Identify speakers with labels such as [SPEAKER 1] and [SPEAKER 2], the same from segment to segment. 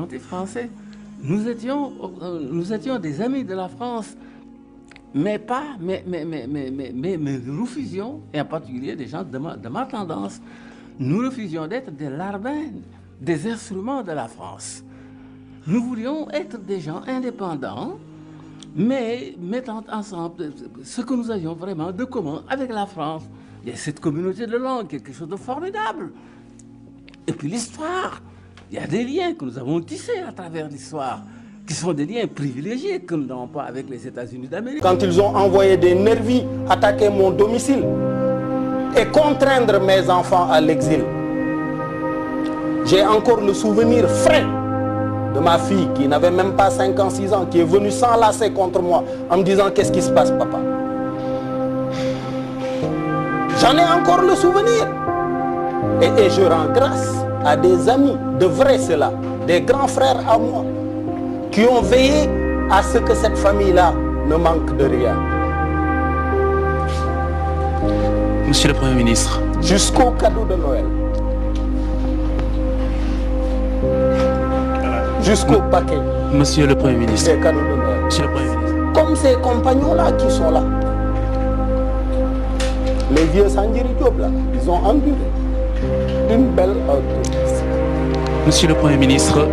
[SPEAKER 1] anti-français. Nous étions des amis de la France, mais nous refusions, et en particulier des gens de ma tendance, nous refusions d'être des larbins, des instruments de la France. Nous voulions être des gens indépendants, mais mettant ensemble ce que nous avions vraiment de commun avec la France. Il y a cette communauté de langue, quelque chose de formidable. Et puis l'histoire, il y a des liens que nous avons tissés à travers l'histoire, qui sont des liens privilégiés que nous n'avons pas avec les États-Unis d'Amérique.
[SPEAKER 2] Quand ils ont envoyé des nervis attaquer mon domicile et contraindre mes enfants à l'exil, j'ai encore le souvenir frais de ma fille qui n'avait même pas 5 ans, 6 ans, qui est venue s'enlacer contre moi en me disant « Qu'est-ce qui se passe, papa ?» J'en ai encore le souvenir. Et je rends grâce à des amis, de vrais ceux-là, des grands frères à moi, qui ont veillé à ce que cette famille-là ne manque de rien.
[SPEAKER 3] Monsieur le Premier ministre.
[SPEAKER 2] Jusqu'au cadeau de Noël. Jusqu'au paquet.
[SPEAKER 3] Monsieur le Premier ministre.
[SPEAKER 2] Des cadeaux de Noël.
[SPEAKER 3] Monsieur le Premier ministre.
[SPEAKER 2] Comme ces compagnons-là qui sont là. Les vieux Sandjiri Diop là, ils ont enduré une belle autopsie.
[SPEAKER 3] Monsieur le Premier ministre,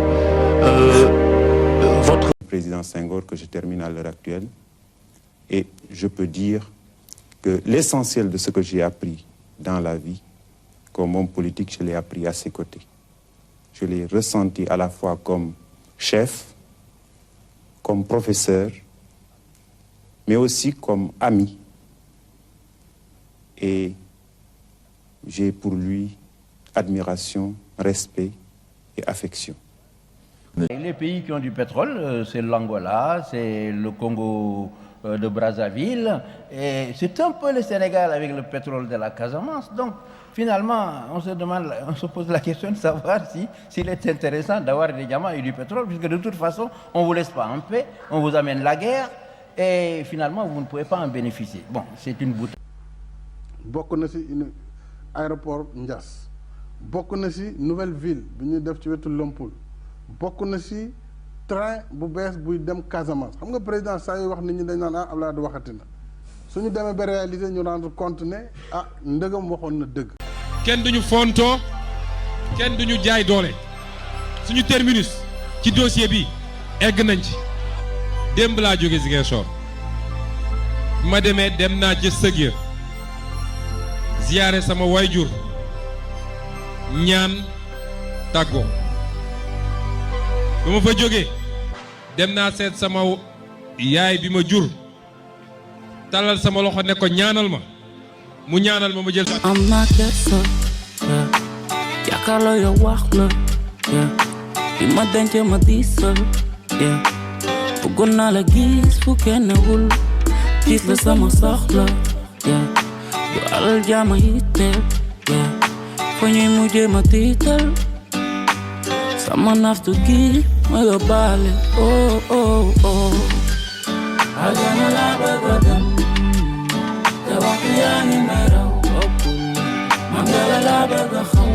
[SPEAKER 3] votre
[SPEAKER 4] président Senghor que je termine à l'heure actuelle, et je peux dire que l'essentiel de ce que j'ai appris dans la vie, comme homme politique, je l'ai appris à ses côtés. Je l'ai ressenti à la fois comme chef, comme professeur, mais aussi comme ami. Et j'ai pour lui admiration, respect et affection.
[SPEAKER 5] Les pays qui ont du pétrole, c'est l'Angola, c'est le Congo de Brazzaville, et c'est un peu le Sénégal avec le pétrole de la Casamance. Donc, finalement, on se pose la question de savoir s'il est intéressant d'avoir des diamants et du pétrole, puisque de toute façon, on ne vous laisse pas en paix, on vous amène la guerre, et finalement, vous ne pouvez pas en bénéficier. Bon, c'est une bouteille.
[SPEAKER 6] bokk na ci aéroport Ndiass bokk na ci nouvelle ville bi ñuy def ci wetu Lompoul bokk na ci train bu bees buy dem Casamance xam nga président saa yu wax nit ñi dañ naan ah Abdoulaye waxati na suñu demee ba réaliser ñu rendre compte ne ah ndëgam waxoon na dëgg.
[SPEAKER 7] kenn duñu fontoo kenn duñu jaay doole suñu terminus ci dossier bi egg nañ ci démb laa jóge Ziguinchor ma demee dem naa ci sëg ya ziyaare sama wayjur ñaan tàggoo ba ma fa jógee dem naa seet sama yaay bi ma jur talal sama loxo ne ko ñaanal ma mu ñaanal ma jël
[SPEAKER 8] am naa kersa yaakaarloo yow wax la bi ma denc ma diisal bëggoon naa la gis fu kenn wul gis la sama soxla du alal jaama yitteel fa ñuy mujjee ma tiital sama naftu gi ma yóbbaale oh oh oh ajana la bëgg a dem te waxtu yaa ngi may raw man dala la bëgg a xam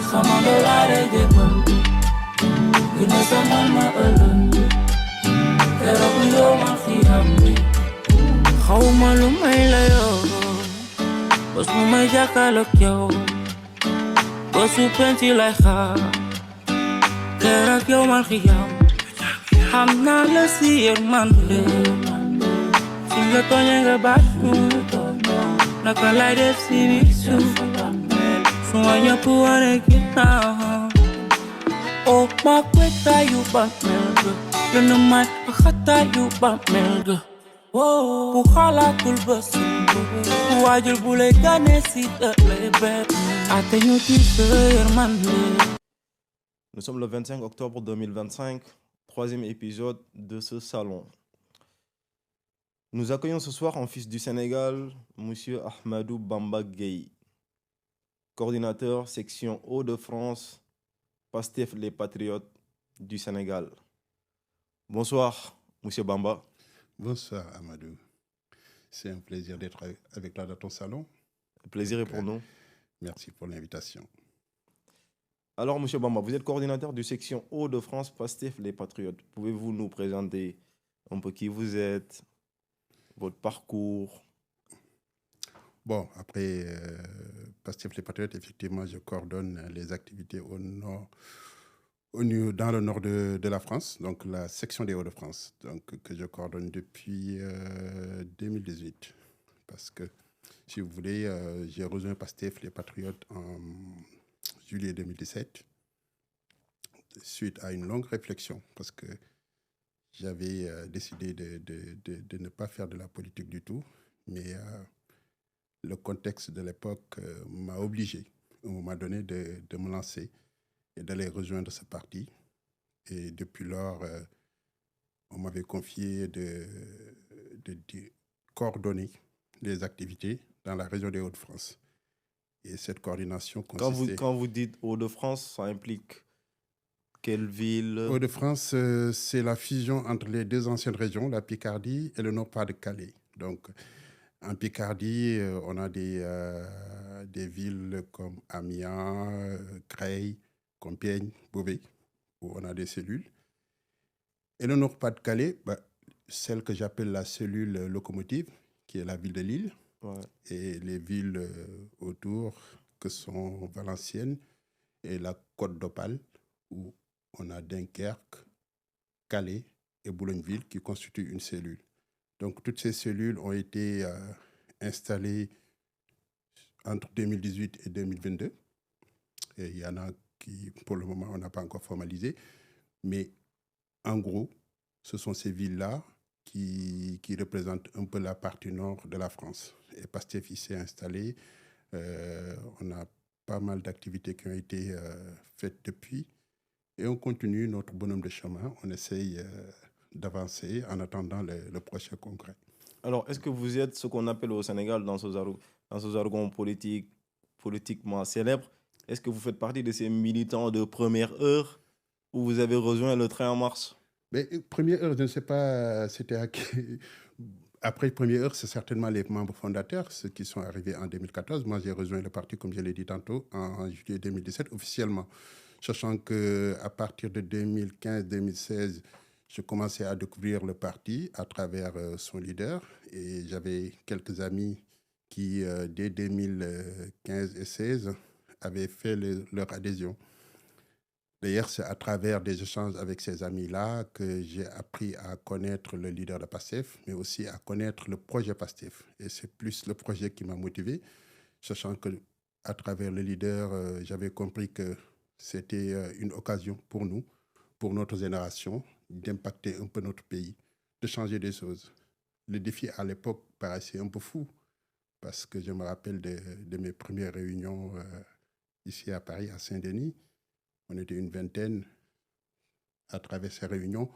[SPEAKER 8] sama dolaare jébbal gi ne sama ma ëllëg keroog yow ma fi am bi xawma lu may la yoo bés mu may jàkkaarloog yow bésu penci lay xaar keroog yow ma fi am xam naa la si yërmande suñ la tooñee nga baat ñu naka lay def si biir suuf su ma ñëpp wane ginnaaw oh ma kweta yu ba melga yónni may a xata yu ba melga bu xalaatul ba sumb bu waajul bu lay gane si lay bépp ate ñu ci sa yërmande.
[SPEAKER 9] Nous sommes le 25 octobre 2025, troisième épisode de ce salon. Nous accueillons ce soir en fils du Sénégal, M. Ahmadou Bamba Gueye, coordinateur section Hauts-de-France, Pastef les Patriotes du Sénégal. Bonsoir, M. Bamba.
[SPEAKER 10] Bonsoir, Amadou. C'est un plaisir d'être avec toi dans ton salon.
[SPEAKER 9] Le plaisir est pour nous.
[SPEAKER 10] Merci pour l'invitation.
[SPEAKER 9] Alors, M. Bamba, vous êtes coordinateur de section Hauts-de-France, PASTEF, les Patriotes. Pouvez-vous nous présenter un peu qui vous êtes, votre parcours?
[SPEAKER 10] Bon, après PASTEF, les Patriotes, effectivement, je coordonne les activités au nord, dans le nord de la France, donc la section des Hauts-de-France, donc, que je coordonne depuis 2018. Parce que, si vous voulez, j'ai rejoint PASTEF, les Patriotes, en juillet 2017, suite à une longue réflexion, parce que j'avais décidé de ne pas faire de la politique du tout, mais le contexte de l'époque m'a obligé, à un moment donné, de me lancer et d'aller rejoindre ce parti. Et depuis lors, on m'avait confié de coordonner les activités dans la région des Hauts-de-France. Et cette coordination consistait...
[SPEAKER 9] Quand vous dites Hauts-de-France, ça implique quelle ville?
[SPEAKER 10] Hauts-de-France, c'est la fusion entre les deux anciennes régions, la Picardie et le Nord-Pas-de-Calais. Donc, en Picardie, on a des villes comme Amiens, Creil, Compiègne, Beauvais, où on a des cellules. Et le Nord-Pas-de-Calais, celle que j'appelle la cellule locomotive, qui est la ville de Lille,
[SPEAKER 9] Ouais.
[SPEAKER 10] et les villes autour, que sont Valenciennes et la Côte d'Opale, où on a Dunkerque, Calais et Boulogne-Ville qui constituent une cellule. Donc, toutes ces cellules ont été installées entre 2018 et 2022. Et il y en a qui, pour le moment, on n'a pas encore formalisé. Mais en gros, ce sont ces villes-là qui représentent un peu la partie nord de la France. Et PASTEF y s'est installé. On a pas mal d'activités qui ont été faites depuis. Et on continue notre bonhomme de chemin. On essaye d'avancer en attendant le prochain congrès.
[SPEAKER 9] Alors, est-ce que vous êtes ce qu'on appelle au Sénégal, dans ce jargon politiquement célèbre, est-ce que vous faites partie de ces militants de première heure où vous avez rejoint le train en marche?
[SPEAKER 10] Mais première heure, je ne sais pas, c'était à qui... Après première heure, c'est certainement les membres fondateurs, ceux qui sont arrivés en 2014. Moi, j'ai rejoint le parti, comme je l'ai dit tantôt, en juillet 2017, officiellement. Sachant qu'à partir de 2015-2016, je commençais à découvrir le parti à travers son leader. Et j'avais quelques amis qui, dès 2015 et 2016, avaient fait leur adhésion. D'ailleurs, c'est à travers des échanges avec ces amis-là que j'ai appris à connaître le leader de PASTEF, mais aussi à connaître le projet PASTEF. Et c'est plus le projet qui m'a motivé, sachant qu'à travers le leader, j'avais compris que c'était une occasion pour nous, pour notre génération, d'impacter un peu notre pays, de changer des choses. Le défi à l'époque paraissait un peu fou, parce que je me rappelle de mes premières réunions ici à Paris, à Saint-Denis. On était une vingtaine à travers ces réunions.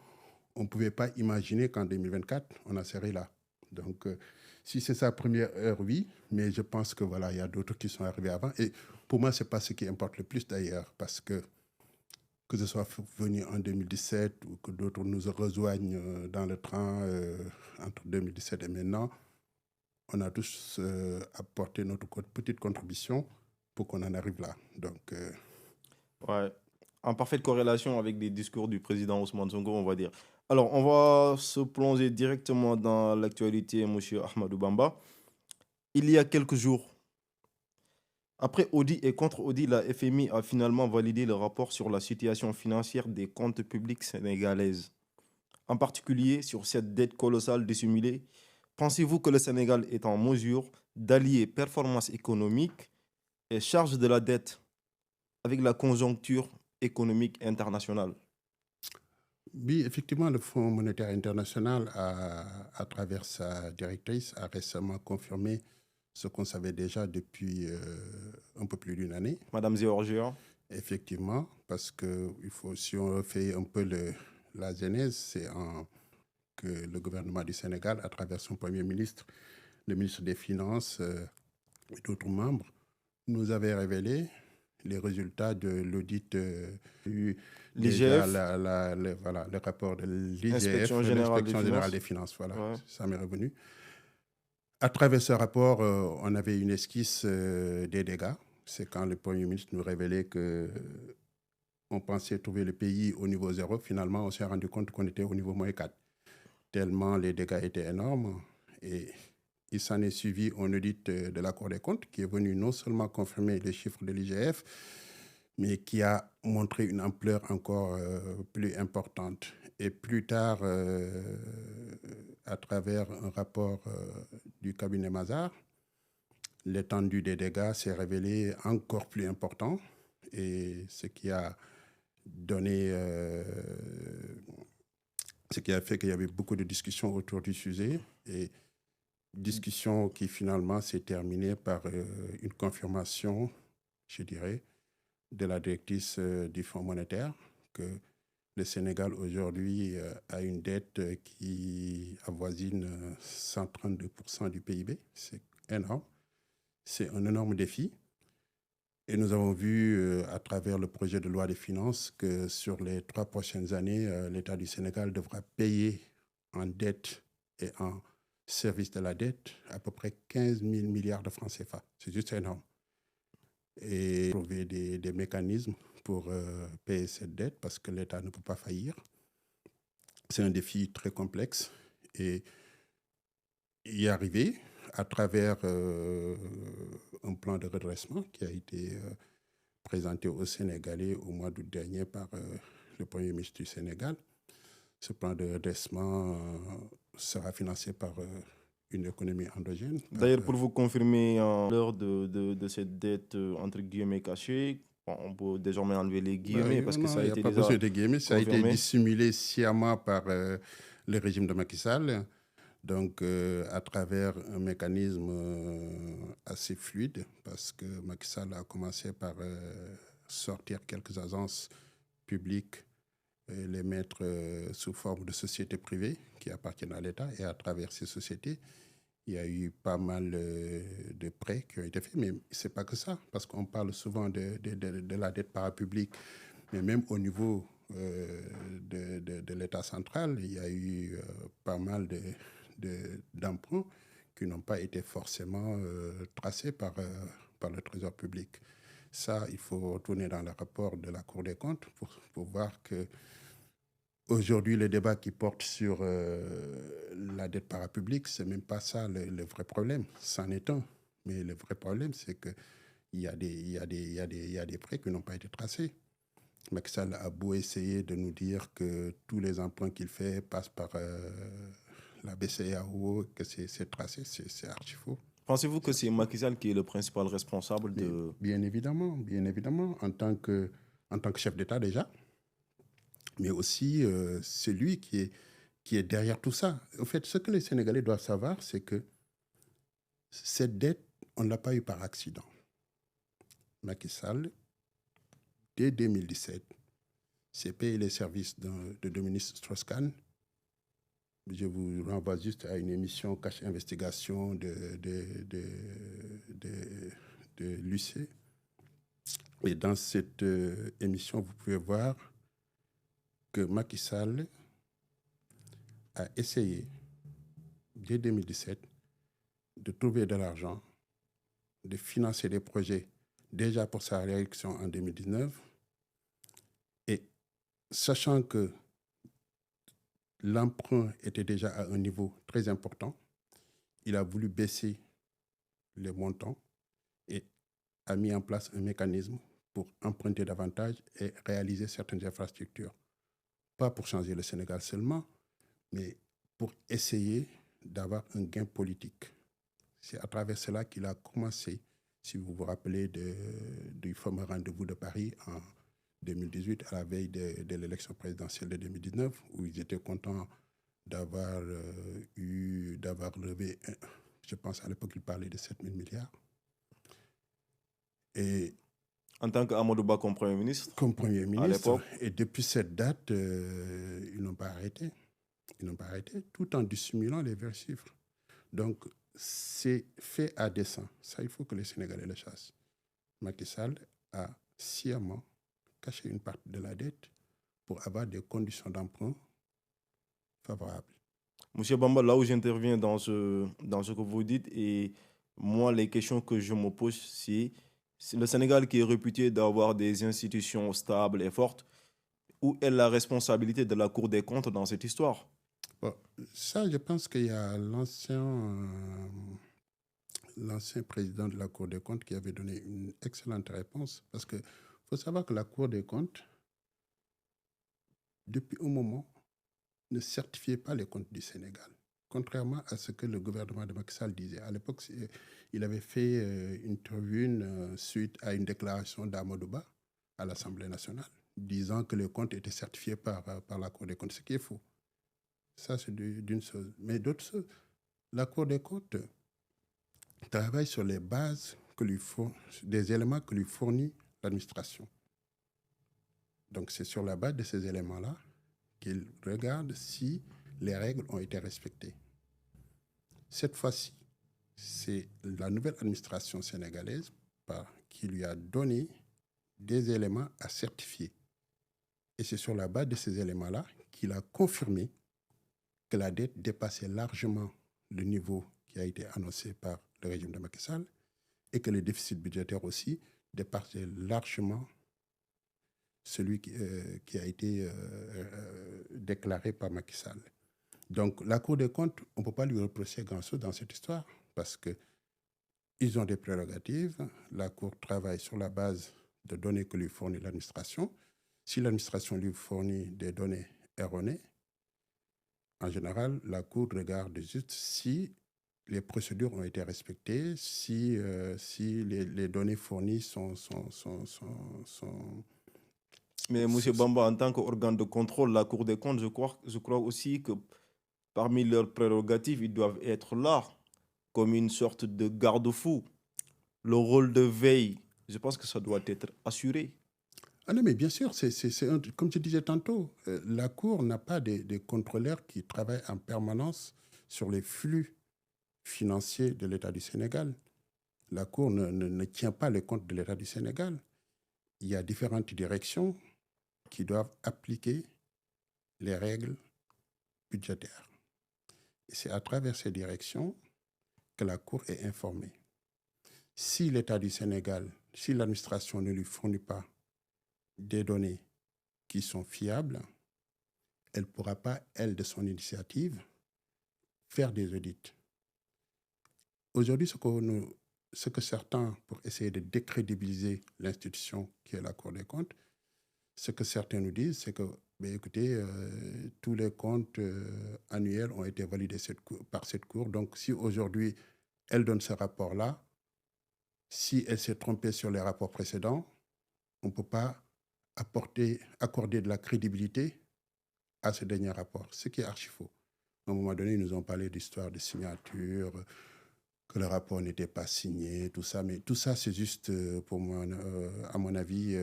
[SPEAKER 10] On ne pouvait pas imaginer qu'en 2024, on en serait là. Donc, si c'est sa première heure, oui, mais je pense que voilà, il y a d'autres qui sont arrivés avant. Et pour moi, ce n'est pas ce qui importe le plus d'ailleurs, parce que ce soit venu en 2017 ou que d'autres nous rejoignent dans le train entre 2017 et maintenant, on a tous apporté notre petite contribution pour qu'on en arrive là. Donc,
[SPEAKER 9] ouais, en parfaite corrélation avec les discours du président Ousmane Sonko, on va dire. Alors, on va se plonger directement dans l'actualité, M. Ahmadou Bamba. Il y a quelques jours, après audit et contre-audit, la FMI a finalement validé le rapport sur la situation financière des comptes publics sénégalaises. En particulier sur cette dette colossale dissimulée, pensez-vous que le Sénégal est en mesure d'allier performance économique et charge de la dette avec la conjoncture économique internationale?
[SPEAKER 10] Oui, effectivement, le Fonds monétaire international, à travers sa directrice, a récemment confirmé ce qu'on savait déjà depuis un peu plus d'une année.
[SPEAKER 9] Madame Géorgia.
[SPEAKER 10] Effectivement, parce que si on fait un peu la genèse, c'est que le gouvernement du Sénégal, à travers son Premier ministre, le ministre des Finances et d'autres membres, nous avait révélé les résultats de l'audit
[SPEAKER 9] l'IGF,
[SPEAKER 10] le rapport de l'IGF,
[SPEAKER 9] l'Inspection générale
[SPEAKER 10] des finances. Voilà,
[SPEAKER 9] ouais.
[SPEAKER 10] Ça m'est revenu. À travers ce rapport, on avait une esquisse des dégâts. C'est quand le Premier ministre nous révélait que on pensait trouver le pays au niveau 0. Finalement, on s'est rendu compte qu'on était au niveau -4. Tellement les dégâts étaient énormes. Et il s'en est suivi un audit de la Cour des comptes qui est venu non seulement confirmer les chiffres de l'IGF, mais qui a montré une ampleur encore plus importante. Et plus tard, à travers un rapport du cabinet Mazars, l'étendue des dégâts s'est révélée encore plus important, et ce qui a donné, ce qui a fait qu'il y avait beaucoup de discussions autour du sujet, et discussion qui finalement s'est terminée par une confirmation, je dirais, de la directrice du Fonds monétaire, que le Sénégal aujourd'hui a une dette qui avoisine 132% du PIB. C'est énorme. C'est un énorme défi. Et nous avons vu à travers le projet de loi des finances que sur les 3 prochaines années, l'État du Sénégal devra payer en dette et en service de la dette à peu près 15 000 milliards de francs CFA. C'est juste énorme. Et trouver des mécanismes pour payer cette dette parce que l'État ne peut pas faillir. C'est un défi très complexe et y arriver à travers un plan de redressement qui a été présenté aux Sénégalais au mois d'août dernier par le Premier ministre du Sénégal. Ce plan de redressement sera financé par une économie endogène.
[SPEAKER 9] D'ailleurs, pour vous confirmer l'heure de cette dette entre guillemets cachée, on peut désormais enlever les guillemets parce que ça a été déjà
[SPEAKER 10] besoin de guillemets, ça a été
[SPEAKER 9] confirmé.
[SPEAKER 10] dissimulé sciemment par le régime de Macky Sall, donc à travers un mécanisme assez fluide, parce que Macky Sall a commencé par sortir quelques agences publiques et les mettre sous forme de sociétés privées qui appartiennent à l'État. Et à travers ces sociétés, il y a eu pas mal de prêts qui ont été faits. Mais ce n'est pas que ça, parce qu'on parle souvent de la dette parapublique. Mais même au niveau de l'État central, il y a eu pas mal d'emprunts qui n'ont pas été forcément tracés par le Trésor public. Ça, il faut retourner dans le rapport de la Cour des comptes pour voir que aujourd'hui, le débat qui porte sur la dette parapublique, ce n'est même pas ça le vrai problème. C'en est un. Mais le vrai problème, c'est qu'il y a des prêts qui n'ont pas été tracés. Macky Sall a beau essayer de nous dire que tous les emprunts qu'il fait passent par la BCEAO, que c'est tracé, c'est archi faux.
[SPEAKER 9] Pensez-vous que c'est Macky Sall qui est le principal responsable de...
[SPEAKER 10] Bien évidemment, en tant que chef d'État déjà, mais aussi c'est lui qui est derrière tout ça. En fait, ce que les Sénégalais doivent savoir, c'est que cette dette, on ne l'a pas eu par accident. Macky Sall, dès 2017, s'est payé les services de Dominique Strauss-Kahn. Je vous renvoie juste à une émission Cache Investigation de l'UC. Et dans cette émission, vous pouvez voir que Macky Sall a essayé, dès 2017, de trouver de l'argent, de financer des projets déjà pour sa réélection en 2019. Et sachant que l'emprunt était déjà à un niveau très important, il a voulu baisser les montants et a mis en place un mécanisme pour emprunter davantage et réaliser certaines infrastructures. Pas pour changer le Sénégal seulement, mais pour essayer d'avoir un gain politique. C'est à travers cela qu'il a commencé, si vous vous rappelez du fameux rendez-vous de Paris en 2018, à la veille de l'élection présidentielle de 2019, où ils étaient contents d'avoir levé, je pense à l'époque, ils parlaient de 7 000 milliards. Et
[SPEAKER 9] en tant qu'Amadou Ba comme Premier ministre.
[SPEAKER 10] Comme Premier ministre. Et depuis cette date, ils n'ont pas arrêté. Ils n'ont pas arrêté, tout en dissimulant les vrais chiffres. Donc, c'est fait à dessein. Ça, il faut que les Sénégalais le sachent. Macky Sall a sciemment caché une partie de la dette pour avoir des conditions d'emprunt favorables.
[SPEAKER 9] Monsieur Bamba, là où j'interviens dans ce que vous dites, et moi, les questions que je me pose, c'est Le Sénégal qui est réputé d'avoir des institutions stables et fortes, où est la responsabilité de la Cour des comptes dans cette histoire?
[SPEAKER 10] Bon, ça, je pense qu'il y a l'ancien président de la Cour des comptes qui avait donné une excellente réponse. Parce qu'il faut savoir que la Cour des comptes, depuis un moment, ne certifiait pas les comptes du Sénégal. Contrairement à ce que le gouvernement de Macky Sall disait. À l'époque, il avait fait une tribune suite à une déclaration d'Amadou Ba à l'Assemblée nationale, disant que les comptes étaient certifiés par la Cour des comptes, ce qui est faux. Ça, c'est d'une chose. Mais d'autre chose, la Cour des comptes travaille sur les bases des éléments que lui fournit l'administration. Donc, c'est sur la base de ces éléments-là qu'il regarde si les règles ont été respectées. Cette fois-ci, c'est la nouvelle administration sénégalaise qui lui a donné des éléments à certifier. Et c'est sur la base de ces éléments-là qu'il a confirmé que la dette dépassait largement le niveau qui a été annoncé par le régime de Macky Sall et que le déficit budgétaire aussi dépassait largement celui qui a été déclaré par Macky Sall. Donc, la Cour des comptes, on ne peut pas lui reprocher grand-chose dans cette histoire parce qu'ils ont des prérogatives. La Cour travaille sur la base de données que lui fournit l'administration. Si l'administration lui fournit des données erronées, en général, la Cour regarde juste si les procédures ont été respectées, si les données fournies sont...
[SPEAKER 9] Mais M. Bamba, en tant qu'organe de contrôle, la Cour des comptes, je crois aussi que parmi leurs prérogatives, ils doivent être là, comme une sorte de garde-fou. Le rôle de veille, je pense que ça doit être assuré.
[SPEAKER 10] Ah non, mais bien sûr, comme je disais tantôt, la Cour n'a pas des contrôleurs qui travaillent en permanence sur les flux financiers de l'État du Sénégal. La Cour ne tient pas le compte de l'État du Sénégal. Il y a différentes directions qui doivent appliquer les règles budgétaires. Et c'est à travers ces directions que la Cour est informée. Si l'État du Sénégal, si l'administration ne lui fournit pas des données qui sont fiables, elle ne pourra pas, elle, de son initiative, faire des audits. Aujourd'hui, ce que certains, pour essayer de décrédibiliser l'institution qui est la Cour des comptes, ce que certains nous disent, c'est que, écoutez, tous les comptes annuels ont été validés par cette Cour. Donc, si aujourd'hui, elle donne ce rapport-là, si elle s'est trompée sur les rapports précédents, on ne peut pas accorder de la crédibilité à ce dernier rapport, ce qui est archi faux. À un moment donné, ils nous ont parlé d'histoire de signature, que le rapport n'était pas signé, tout ça. Mais tout ça, c'est juste, pour moi, à mon avis,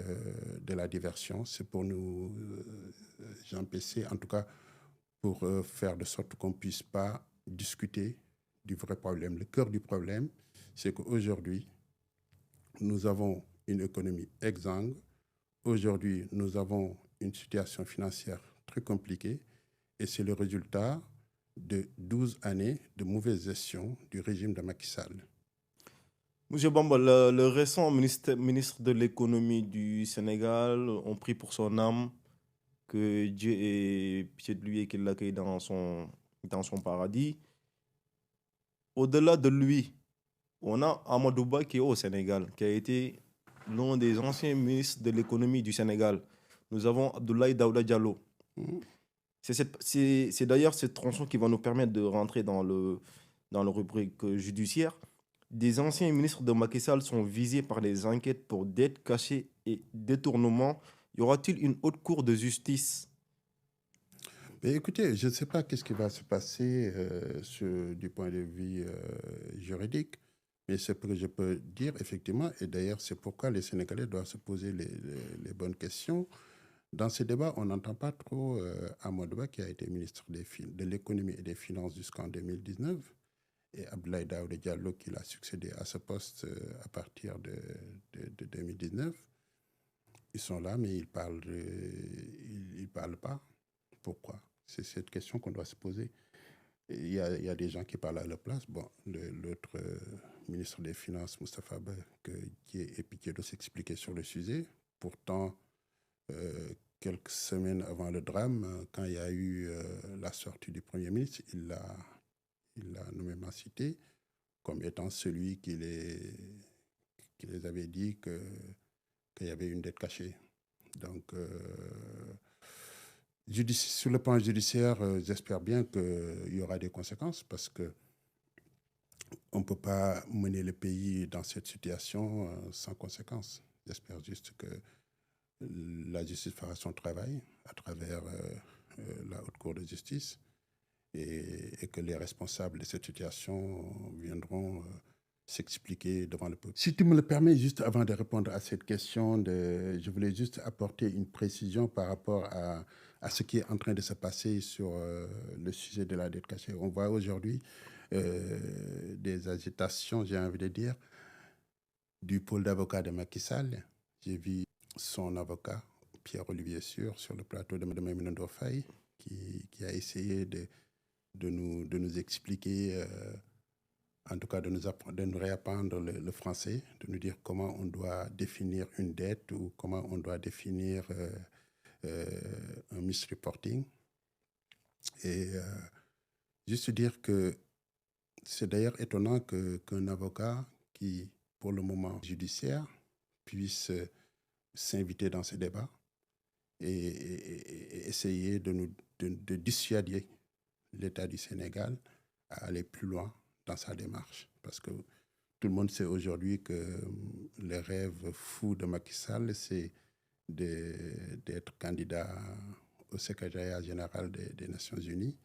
[SPEAKER 10] de la diversion. C'est pour nous empêcher, en tout cas, pour faire de sorte qu'on ne puisse pas discuter du vrai problème. Le cœur du problème, c'est qu'aujourd'hui, nous avons une économie exsangue. Aujourd'hui, nous avons une situation financière très compliquée et c'est le résultat de 12 années de mauvaise gestion du régime de Macky Sall.
[SPEAKER 9] M. Bamba, le récent ministre de l'économie du Sénégal ont pris pour son âme, que Dieu ait pitié de lui et qu'il l'accueille dans son paradis. Au-delà de lui, on a Amadou Ba qui est au Sénégal, qui a été l'un des anciens ministres de l'économie du Sénégal. Nous avons Abdoulaye Daouda Diallo. C'est d'ailleurs cette tronçon qui va nous permettre de rentrer dans le rubrique judiciaire. Des anciens ministres de Macky Sall sont visés par les enquêtes pour dettes cachées et détournement. Y aura-t-il une haute cour de justice?
[SPEAKER 10] Écoutez, je ne sais pas qu'est-ce qui va se passer du point de vue juridique, mais ce que je peux dire, effectivement, et d'ailleurs c'est pourquoi les Sénégalais doivent se poser les bonnes questions. Dans ce débat, on n'entend pas trop Amadou Ba, qui a été ministre de l'économie et des finances jusqu'en 2019, et Abdoulaye Daouda Diallo, qui l'a succédé à ce poste à partir de 2019. Ils sont là, mais ils parlent pas. Pourquoi? C'est cette question qu'on doit se poser. Il y a des gens qui parlent à leur place. Bon, l'autre ministre des Finances, Moustapha Ba, qui est épicé de s'expliquer sur le sujet. Pourtant, quelques semaines avant le drame, quand il y a eu la sortie du Premier ministre, il l'a nommément cité comme étant celui qui les avait dit qu'il y avait une dette cachée. Donc, sur le plan judiciaire, j'espère bien qu'il y aura des conséquences parce qu'on ne peut pas mener le pays dans cette situation sans conséquences. J'espère juste que la justice fera son travail à travers la Haute Cour de justice et que les responsables de cette situation viendront s'expliquer devant le peuple. Si tu me le permets, juste avant de répondre à cette question, je voulais juste apporter une précision par rapport à ce qui est en train de se passer sur le sujet de la dette cachée. On voit aujourd'hui des agitations, j'ai envie de dire, du pôle d'avocats de Macky Sall. J'ai vu son avocat, Pierre-Olivier Sur le plateau de Mme Maïmouna Ndour Faye, qui a essayé de nous expliquer, en tout cas de nous réapprendre le français, de nous dire comment on doit définir une dette ou comment on doit définir un misreporting. Et juste dire que c'est d'ailleurs étonnant qu'un avocat qui, pour le moment judiciaire, puisse s'inviter dans ce débat et essayer de dissuader l'État du Sénégal à aller plus loin dans sa démarche. Parce que tout le monde sait aujourd'hui que le rêve fou de Macky Sall, c'est d'être candidat au secrétariat général des Nations Unies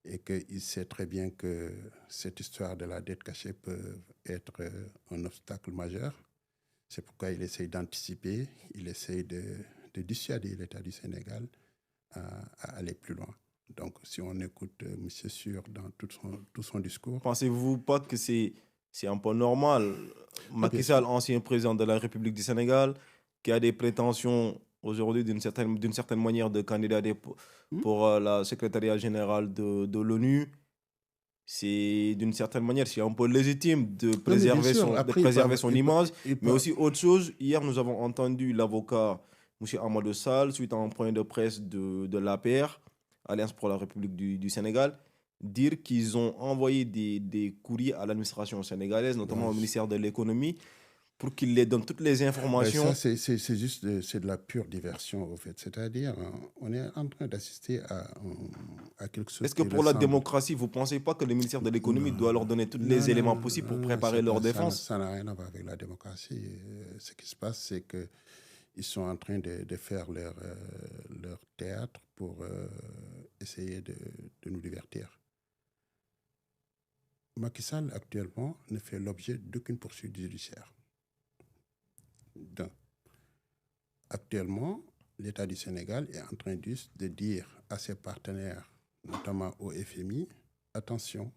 [SPEAKER 10] et qu'il sait très bien que cette histoire de la dette cachée peut être un obstacle majeur. C'est pourquoi il essaye d'anticiper, il essaye de dissuader l'État du Sénégal à aller plus loin. Donc, si on écoute M. Sur dans tout son discours...
[SPEAKER 9] Pensez-vous pas que c'est un peu normal? Macky Sall, ancien président de la République du Sénégal, qui a des prétentions aujourd'hui d'une certaine manière de candidat pour la secrétariat général de l'ONU, c'est d'une certaine manière, c'est un peu légitime de préserver son image. Mais aussi autre chose, hier nous avons entendu l'avocat M. Amadou Sall, suite à un point de presse de l'APR, Alliance pour la République du Sénégal, dire qu'ils ont envoyé des courriers à l'administration sénégalaise, notamment au ministère de l'économie, pour qu'il les donne toutes les informations.
[SPEAKER 10] Ça, c'est juste de la pure diversion, au fait. C'est-à-dire, on est en train d'assister à quelque chose.
[SPEAKER 9] Est-ce que pour la démocratie, vous ne pensez pas que le ministère de l'économie doit leur donner tous les éléments possibles pour préparer leur défense?
[SPEAKER 10] Ça n'a rien à voir avec la démocratie. Ce qui se passe, c'est qu'ils sont en train de faire leur théâtre pour essayer de nous divertir. Macky Sall, actuellement, ne fait l'objet d'aucune poursuite judiciaire. Donc, actuellement, l'État du Sénégal est en train juste de dire à ses partenaires, notamment au FMI, attention,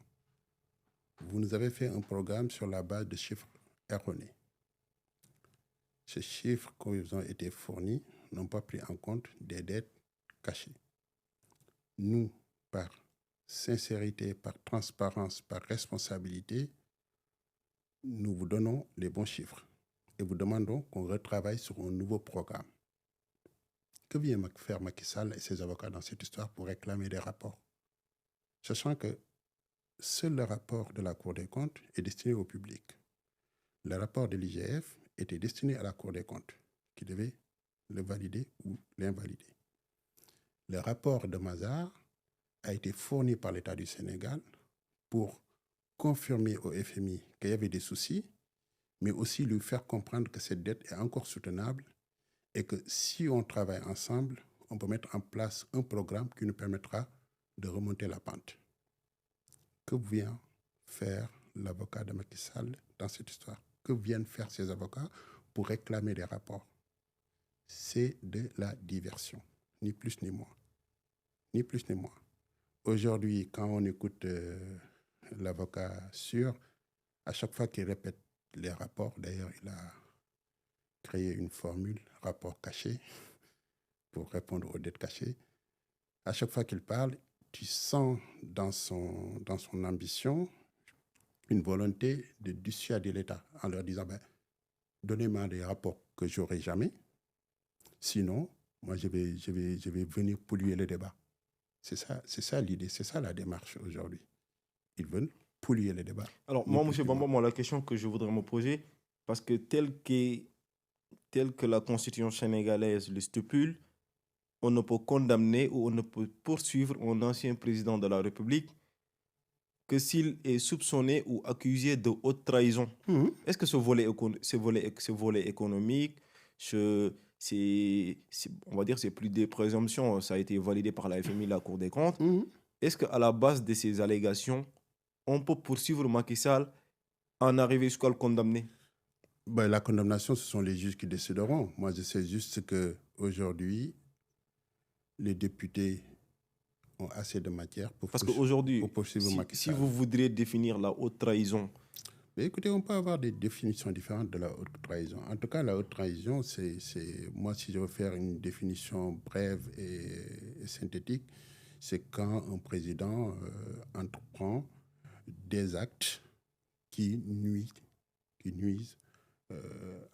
[SPEAKER 10] vous nous avez fait un programme sur la base de chiffres erronés. Ces chiffres qui vous ont été fournis n'ont pas pris en compte des dettes cachées. Nous, par sincérité, par transparence, par responsabilité, nous vous donnons les bons chiffres et vous demandons qu'on retravaille sur un nouveau programme. Que vient faire Macky Sall et ses avocats dans cette histoire pour réclamer des rapports? Sachant que seul le rapport de la Cour des comptes est destiné au public. Le rapport de l'IGF était destiné à la Cour des comptes, qui devait le valider ou l'invalider. Le rapport de Mazars a été fourni par l'État du Sénégal pour confirmer au FMI qu'il y avait des soucis, mais aussi lui faire comprendre que cette dette est encore soutenable et que si on travaille ensemble, on peut mettre en place un programme qui nous permettra de remonter la pente. Que vient faire l'avocat de Macky Sall dans cette histoire? Que viennent faire ses avocats pour réclamer des rapports? C'est de la diversion, ni plus ni moins. Ni plus ni moins. Aujourd'hui, quand on écoute l'avocat Sur, à chaque fois qu'il répète les rapports, d'ailleurs, il a créé une formule, rapport caché, pour répondre aux dettes cachées. À chaque fois qu'il parle, tu sens dans son ambition une volonté de dissuader l'État en leur disant donnez-moi des rapports que j'aurai jamais, sinon moi je vais venir polluer le débat. C'est ça l'idée, c'est ça la démarche aujourd'hui. Ils veulent polluer le débat.
[SPEAKER 9] Alors moi, M. Bamba, moi, la question que je voudrais me poser, parce que tel que la constitution sénégalaise le stipule, on ne peut condamner ou on ne peut poursuivre un ancien président de la République que s'il est soupçonné ou accusé de haute trahison. Est-ce que ce volet économique, on va dire, c'est plus des présomptions, ça a été validé par la FMI, la Cour des comptes. Est-ce qu'à la base de ces allégations, on peut poursuivre Macky Sall en arriver jusqu'à le condamner?
[SPEAKER 10] La condamnation, ce sont les juges qui décideront. Moi, je sais juste qu'aujourd'hui, les députés ont assez de matière pour
[SPEAKER 9] Parce qu'aujourd'hui,
[SPEAKER 10] poursuivre Macky
[SPEAKER 9] si
[SPEAKER 10] Sall.
[SPEAKER 9] vous voudriez définir la haute trahison...
[SPEAKER 10] Mais écoutez, on peut avoir des définitions différentes de la haute trahison. En tout cas, la haute trahison, c'est moi, si je veux faire une définition brève et synthétique, c'est quand un président entreprend des actes qui nuisent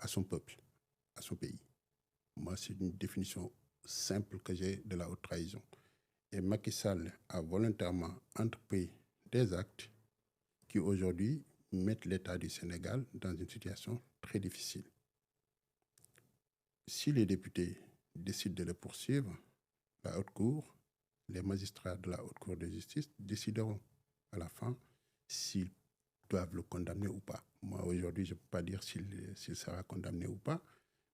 [SPEAKER 10] à son peuple, à son pays. Moi, c'est une définition simple que j'ai de la haute trahison. Et Macky Sall a volontairement entrepris des actes qui aujourd'hui mettent l'État du Sénégal dans une situation très difficile. Si les députés décident de le poursuivre, la haute cour, les magistrats de la haute cour de justice décideront à la fin s'ils doivent le condamner ou pas. Moi, aujourd'hui, je ne peux pas dire s'il sera condamné ou pas,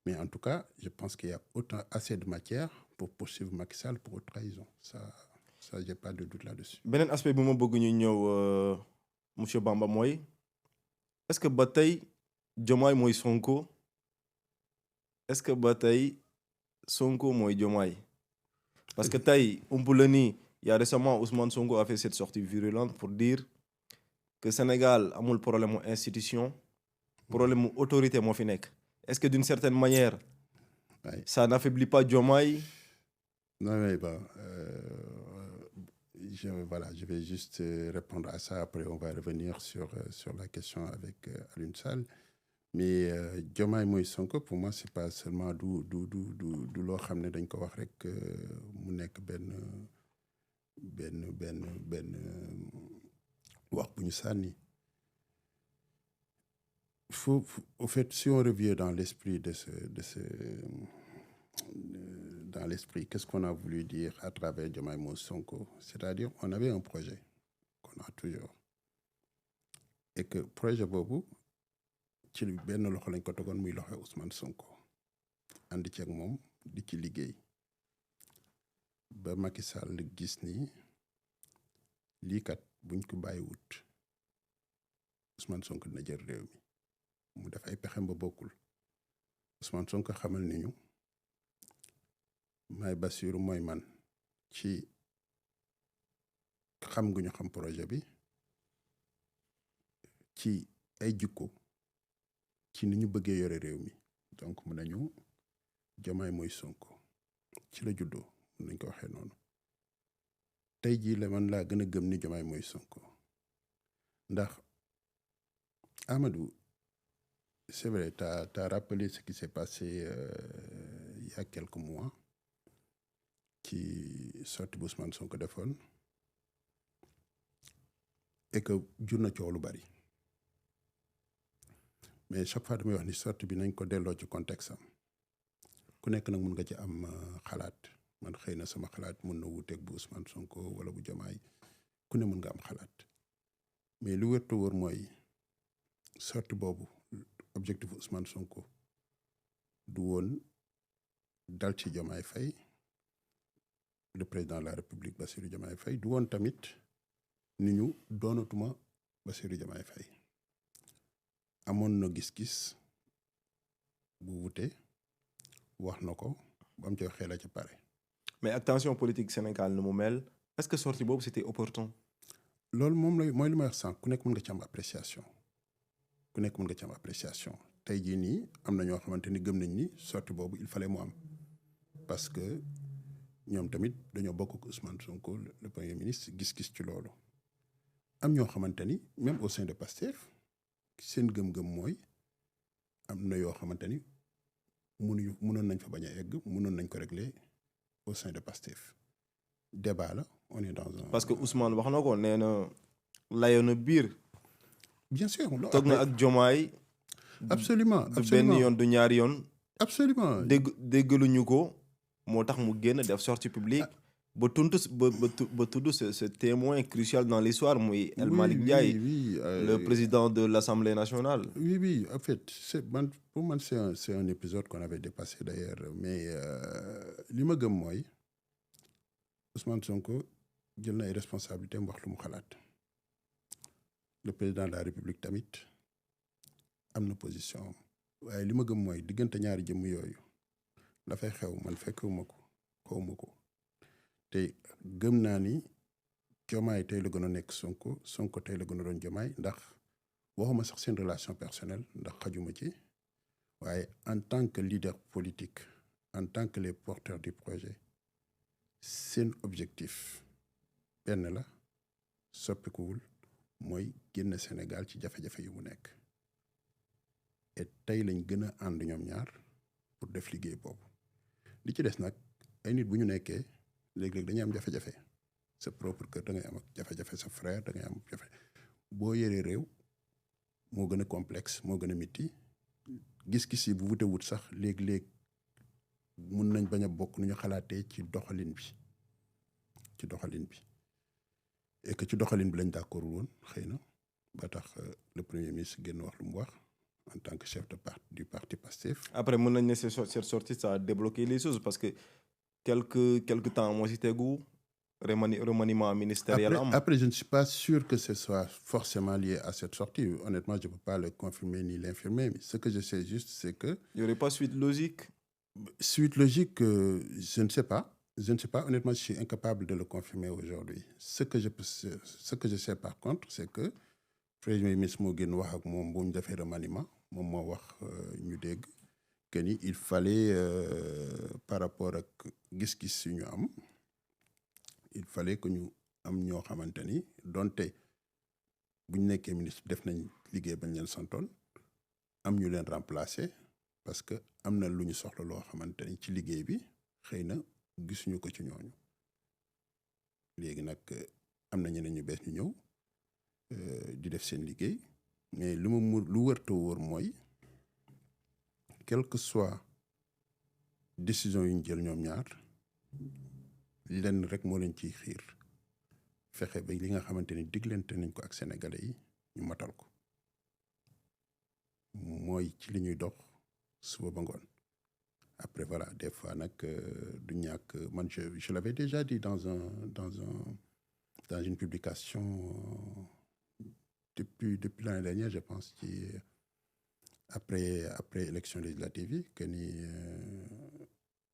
[SPEAKER 10] mais en tout cas, je pense qu'il y a assez de matière pour poursuivre Macky Sall pour haute trahison. Ça je n'ai pas de doute là-dessus.
[SPEAKER 9] Beneen aspect bu ma bëgg ñu ñëw monsieur Bamba mooy est-ce que ba tey Diomaye mooy Sonko? Est-ce que ba tey Sonko mooy Diomaye? Parce que tey umpule ni il y a récemment Ousmane Sonko a fait cette sortie virulente pour dire que Sénégal amul problème mu institution, problème mu autorité moo fi nekk. Est-ce que d'une certaine manière, ça n'affaiblit pas Diomaye?
[SPEAKER 10] Non, mais je vais juste répondre à ça. Après, on va revenir sur la question avec Alioune Sall. Mais Diomaye mooy Sonko, pour moi, c'est pas seulement du loo xam ne dañ ko wax rek mu nekk benn wax bu ñu sànni. Au fait, si on revient dans l'esprit dans l'esprit, qu'est-ce qu'on a voulu dire à travers Diomaye mooy Sonko? C'est-à-dire, on avait un projet qu'on a toujours. Et que projet boobu ci benn loxo lañ ko tegoon muy loxo Ousmane Sonko. ànd ci ak moom di ci liggéey. Ba Macky Sall gis ni lii kat buñ ko bàyyiwut Ousmane Sonko dina jël réew mi. Mu def ay pexem ba bokkul. Ousmane Sonko xamal ni ñu may Bassirou mooy man ci xam gu ñu xam projet bi ci ay jikko ci ni ñu bëggee yore réew mi. Donc mun nañu Diomaye mooy Sonko ci la juddoo mun nañ ko waxee noonu. Tey jii la man laa gën a gëm ni Diomaye mooy Sonko ndax Amadou, c'est vrai, tu as rappelé ce qui s'est passé il y a quelques mois qui sorti Ousmane Sonko defoon et que jur na coow lu bari. Mais chaque fois damay wax ni sorti bi nañ ko delloo ci contexte am. Ku nekk nag mun nga ci am xalaat. Man xëy na sama xalaat mun na wuuteeg bu Ousmane Sonko wala bu Diomaye. Ku ne mun nga am xalaat. Mais lu wér te wóor mooy sorti boobu objectif Ousmane Sonko du woon dal ci Diomaye Faye, le président de la République Bassirou Diomaye Faye, du woon tamit ni ñu doonatuma Bassirou Diomaye Faye. Amoon na gis-gis bu wute wax na ko ba mu ci waxee la ca pare.
[SPEAKER 9] Mais ak tension politique Sénégal nu mu mel, est-ce que sortie boobu c'était opportun?
[SPEAKER 10] Loolu moom la mooy li ma wax sànq ku nekk mën nga ci am appréciation. Ku nekk mën nga ci am appréciation. Tey jii nii am na ñoo xamante ni gëm nañ ni sortie boobu il fallait mu am parce que ñoom tamit dañoo bokk ak Ousmane Sonko le premier ministre gis-gis ci loolu am ñoo xamante ni même au sein de Pastef seen gëm-gëm mooy am na yoo xamante ni mënoon nañ fa bañ a egg mënoon nañ ko régler au sein de Pastef débat la on est dans un.
[SPEAKER 9] parce que Ousmane wax na ko nee na layoon na biir.
[SPEAKER 10] bien sûr
[SPEAKER 9] toog na ak Diomaye.
[SPEAKER 10] absolument
[SPEAKER 9] du benn yoon du ñaari yoon.
[SPEAKER 10] absolument
[SPEAKER 9] déggaluñu ko moo tax mu génn def sortie publique. ba tudd ce témoin crucial dans l'histoire muy El Malick Ndiaye. Le président de l'Assemblée nationale.
[SPEAKER 10] Oui, en fait pour moi c'est un épisode qu'on avait dépassé d'ailleurs mais li ma gëm mooy Ousmane Sonko jël na ay responsabilités mu wax lu mu xalaat le président de la République tamit am na position am waaye li ma gëm mooy diggante ñaari jëmm yooyu dafay xew man fekkuma ko xawma ko te gëm naa ni Diomaye tey la gën a nekk Sonko tey la gën a doon Diomaye ndax waxuma sax seen relation personnelle ndax xajuma ci waaye en tant que leader politique en tant que les porteurs du projet seen objectif benn la soppikuwul mooy génn Sénégal ci jafe-jafe yu mu nekk et tey lañ gën a ànd ñoom ñaar pour def liggéey boobu li ci des nag ay nit bu ñu nekkee léeg-léeg dañuy am jafe-jafe sa propre kër da ngay am jafe-jafe sa frère da ngay am jafe boo yoree réew moo gën a complexe moo gën a mitti gis-gis yi bu wute wut sax léeg-léeg mun nañ bañ a bokk nu ñu xalaatee ci doxalin bi et que ci doxalin bi lañ d'accord woon xëy na ba tax le premier ministre génn wax lu mu wax en tant que chef du parti Pastef.
[SPEAKER 9] Après mën nañ ne cette sortie ça a débloqué les choses parce que quelque temps moo si tegu remaniement ministériel am.
[SPEAKER 10] Après je ne suis pas sûr que ce soit forcément lié à cette sortie. Honnêtement je peux pas le confirmer ni l'infirmer mais ce que je sais juste c'est que.
[SPEAKER 9] Il y aurait pas suite logique.
[SPEAKER 10] Suite logique je ne sais pas honnêtement je suis incapable de le confirmer aujourd'hui ce que je sais par contre c'est que premier ministre moo génn wax ak moom bu ñu defee remaniement moom moo wax ñu dégg que ni il fallait par rapport ak gis-gis yu ñu am il fallait que ñu am ñoo xamante ni donte bu ñu nekkee ministre def nañ liggéey bañ leen santoon am ñu leen remplacer parce que am na lu ñu soxla loo xamante ni ci liggéey bi xëy na gisuñu ko ci ñooñu léegi nag am na ñeneen ñu bees ñu ñëw di def seen liggéey mais lu wërtoo wóor mooy quelle que soit décision yu ñu jël ñoom ñaar lenn rek moo leen ciy xiir fexe ba li nga xamante ni diglante nañ ko ak sénégalais yi ñu matal ko mooy ci li ñuy dox suba ba ngoon après voilà des fois nag du ñàkk man je l'avais déjà dit dans une publication depuis l'année dernière je pense ci après élection législative yi que ni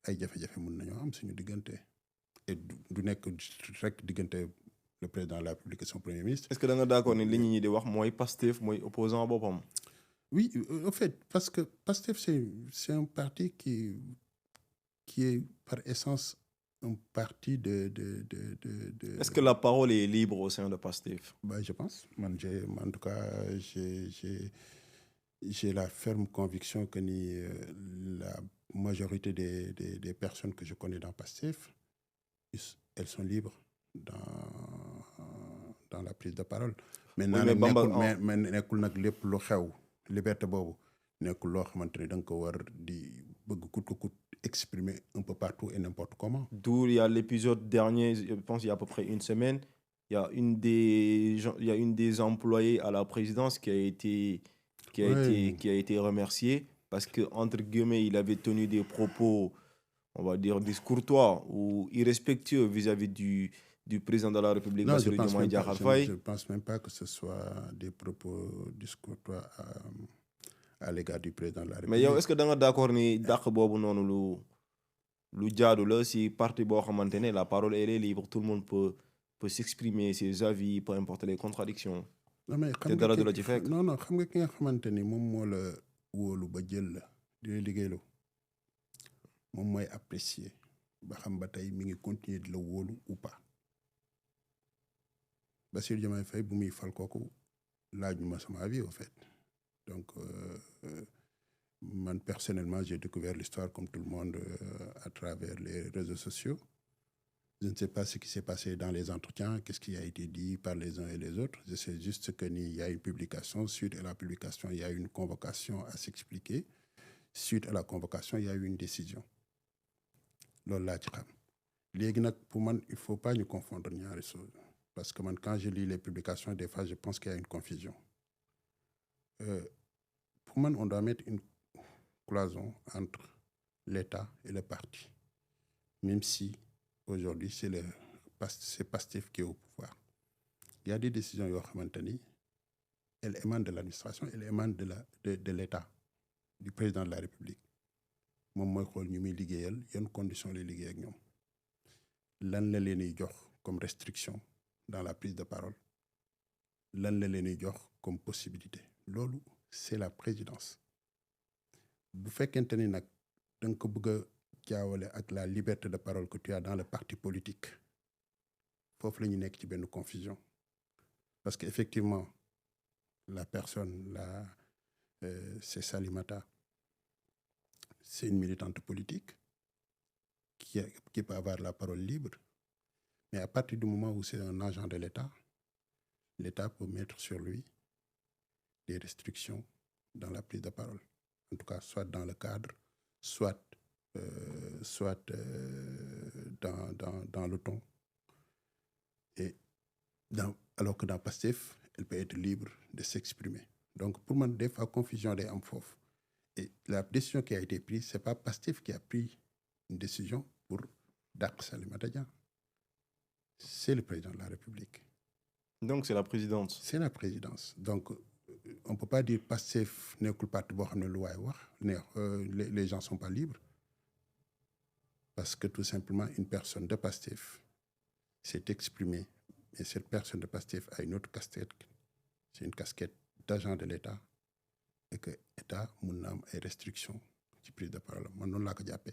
[SPEAKER 10] ay jafe-jafe mën nañoo am suñu diggante et du nekk rek diggante le président de la République et son premier ministre.
[SPEAKER 9] Est-ce que da nga d'accord ni li ñi di wax mooy Pastef mooy opposant boppam.
[SPEAKER 10] Oui, en fait, parce que Pastef, c'est un parti qui est par essence un parti de...
[SPEAKER 9] Est-ce que la parole est libre au sein de Pastef?
[SPEAKER 10] Je pense. En tout cas, j'ai la ferme conviction que la majorité des personnes que je connais dans Pastef, elles sont libres dans la prise de parole. Maintenant, mais nekkul nag lépp lu xew liberté boobu nekkul loo xamante ne da nga ko war di bëgg coûte que coûte exprimer un peu partout et n'importe comment.
[SPEAKER 9] D'où il y a l'épisode dernier, je pense il y a à peu près une semaine, il y a une des employées à la présidence qui a été remerciée parce que entre guillemets il avait tenu des propos, on va dire discourtois ou irrespectueux vis-à-vis du président de la République.
[SPEAKER 10] Non, je ne pense même pas que ce soit des propos discourtois à l'égard du président de la République.
[SPEAKER 9] Mais yow est-ce que da nga d'accord ni dàq boobu noonu lu jaadu la si parti boo xamante ne la parole elle est libre, tout le monde peut s'exprimer ses avis, peu importe les contradictions.
[SPEAKER 10] Non mais
[SPEAKER 9] te dara du la ci fekk.
[SPEAKER 10] Non xam nga ki nga xamante ni moom moo la wóolu ba jël la di la liggéeyloo moom mooy apprécier ba xam ba tey mi ngi continuer de la wóolu ou pas Bassirou Diomaye Faye bu muy fal kooku laaj ma sama avis au fait donc man personnellement j'ai découvert l'histoire comme tout le monde à travers les réseaux sociaux. Je ne sais pas ce qui s'est passé dans les entretiens, qu'est-ce qui a été dit par les uns et les autres. Je sais juste qu'il y a une publication. Suite à la publication, il y a une convocation à s'expliquer. Suite à la convocation, il y a eu une décision. Loolu laa ci xam. Léegi nag pour man, il ne faut pas ñu confondre ñaari choses. Parce que man, quand je lis les publications, des fois, je pense qu'il y a une confusion. Pour moi, on doit mettre une cloison entre l'État et le parti. Même si aujourd'hui, c'est Pastef qui est au pouvoir. Il y a des décisions, elles émanent de l'administration, elles émanent de l'État, du président de la République. Moom mooy xool ñu muy liggéeyal yan conditions lay liggéey ak ñoom lan la leen di jox comme restriction dans la prise de parole lan la leen di jox comme possibilité loolu c'est la présidence bu fekkente ni nag da nga ko bëgg a jaawale ak la liberté de parole que tu as dans le parti politique foofu la ñu nekk ci benn confusion parce que effectivement la personne là c'est Salimata. C'est une militante politique qui peut avoir la parole libre. Mais à partir du moment où c'est un agent de l'État, l'État peut mettre sur lui des restrictions dans la prise de parole. En tout cas, soit dans le cadre, soit dans le ton. Et alors que dans Pastef, elle peut être libre de s'exprimer. Donc, pour moi, des fois, confusion des hommes fauves. Et la décision qui a été prise, ce n'est pas Pastef qui a pris une décision pour dàq Salimata Dia. C'est le président de la République.
[SPEAKER 9] Donc c'est la présidence.
[SPEAKER 10] C'est la présidence. Donc on ne peut pas dire Pastef nekkul parti boo xam ne lu waay wax les gens ne sont pas libres. Parce que tout simplement, une personne de Pastef s'est exprimée. Et cette personne de Pastef a une autre casquette. C'est une casquette d'agent de l'État. Et que l'État mun na am ay restrictions ci prise de parole man noonu laa ko jàppee.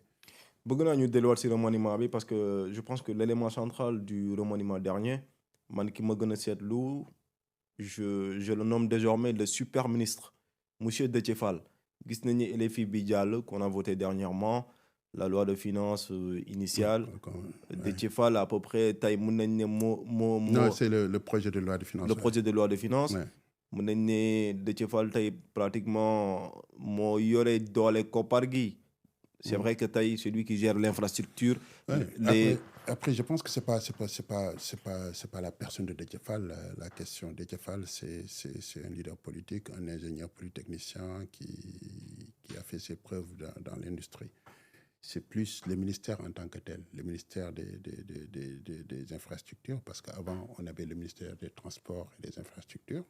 [SPEAKER 9] bëgg naa ñu delluwaat si remaniement bi parce que je pense que l'élément central du remaniement dernier man ki ma gën a seetlu je le nomme désormais le super ministre monsieur Déthié Fall gis nañu LFI bi jàll qu'on a voté dernièrement la loi de finances initiale. Déthié Fall à peu près tey mun nañ ne
[SPEAKER 10] non c'est le projet de loi de finances.
[SPEAKER 9] Le projet de loi de finances.
[SPEAKER 10] Ouais.
[SPEAKER 9] mën nañ ne Déthié Fall tey pratiquement moo yore doole koppar gi. C'est vrai que tey c'est lui qui gère l'infrastructure.
[SPEAKER 10] Ouais. Après, je pense que c'est pas la personne de Déthié Fall la question. Déthié Fall, c'est un leader politique, un ingénieur polytechnicien qui a fait ses preuves dans l'industrie. C'est plus le ministère en tant que tel, le ministère des infrastructures, parce qu'avant, on avait le ministère des Transports et des Infrastructures.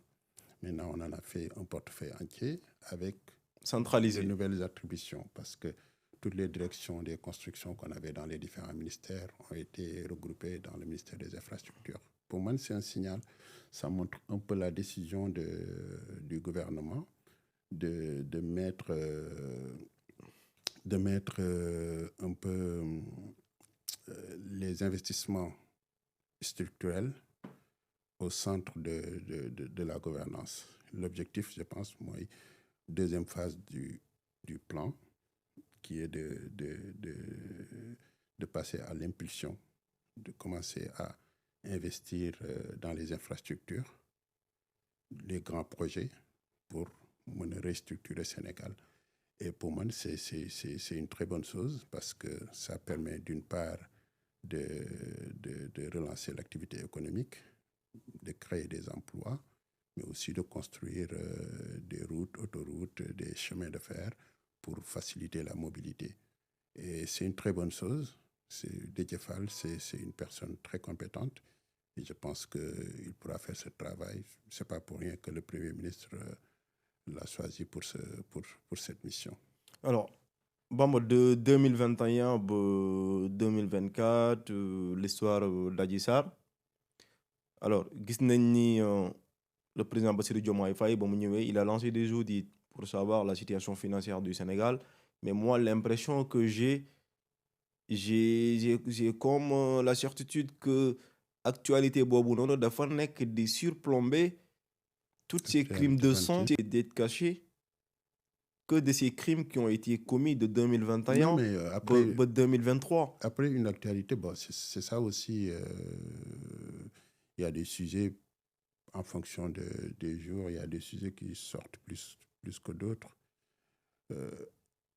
[SPEAKER 10] Maintenant, on en a fait un portefeuille entier avec
[SPEAKER 9] centralisé.
[SPEAKER 10] De nouvelles attributions, parce que toutes les directions des constructions qu'on avait dans les différents ministères ont été regroupées dans le ministère des Infrastructures. Pour moi, c'est un signal, ça montre un peu la décision du gouvernement de mettre un peu les investissements structurels au centre de la gouvernance. L'objectif, je pense, moi, deuxième phase du plan, qui est de passer à l'impulsion, de commencer à investir dans les infrastructures, les grands projets pour restructurer le Sénégal. Et pour moi, c'est une très bonne chose parce que ça permet d'une part de relancer l'activité économique, de créer des emplois, mais aussi de construire des routes, autoroutes, des chemins de fer pour faciliter la mobilité. Et c'est une très bonne chose. Déthié Fall, c'est une personne très compétente et je pense qu'il pourra faire ce travail. Ce n'est pas pour rien que le Premier ministre l'a choisi pour cette mission.
[SPEAKER 9] Alors, Bamba, de 2021 à 2024, l'histoire d'Adji Sarr. Alors, gis nañ ni le président Bassirou Diomaye Faye, il a lancé des audits pour savoir la situation financière du Sénégal. Mais moi, l'impression que j'ai, j'ai comme la certitude que actualité boobu noonu dafa nekk di surplomber tous ces crimes de sang et d'être cachés que de ces crimes qui ont été commis de 2021
[SPEAKER 10] Non, mais après,
[SPEAKER 9] à 2023.
[SPEAKER 10] Après une actualité, bon, c'est ça aussi. Il y a des sujets en fonction des jours, il y a des sujets qui sortent plus que d'autres.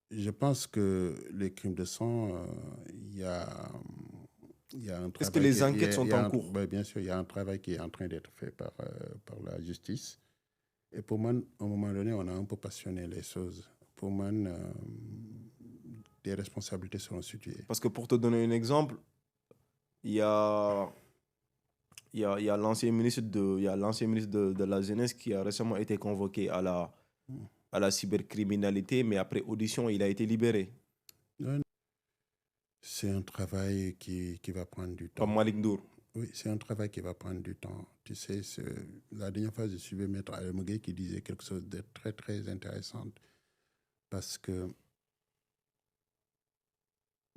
[SPEAKER 10] Je pense que les crimes de sang, il y a un travail.
[SPEAKER 9] Est-ce que les enquêtes sont en cours?
[SPEAKER 10] Oui, bien sûr, il y a un travail qui est en train d'être fait par la justice. Et pour moi, à un moment donné, on a un peu passionné les choses. Pour moi, des responsabilités seront situées.
[SPEAKER 9] Parce que pour te donner un exemple, il y a l'ancien ministre de la Jeunesse qui a récemment été convoqué à la cybercriminalité, mais après audition, il a été libéré.
[SPEAKER 10] C'est un travail qui va prendre du temps.
[SPEAKER 9] Comme Malik Ndour.
[SPEAKER 10] Oui, c'est un travail qui va prendre du temps. Tu sais, la dernière fois, je suivais Maître Alemogé qui disait quelque chose de très, très intéressant. Parce que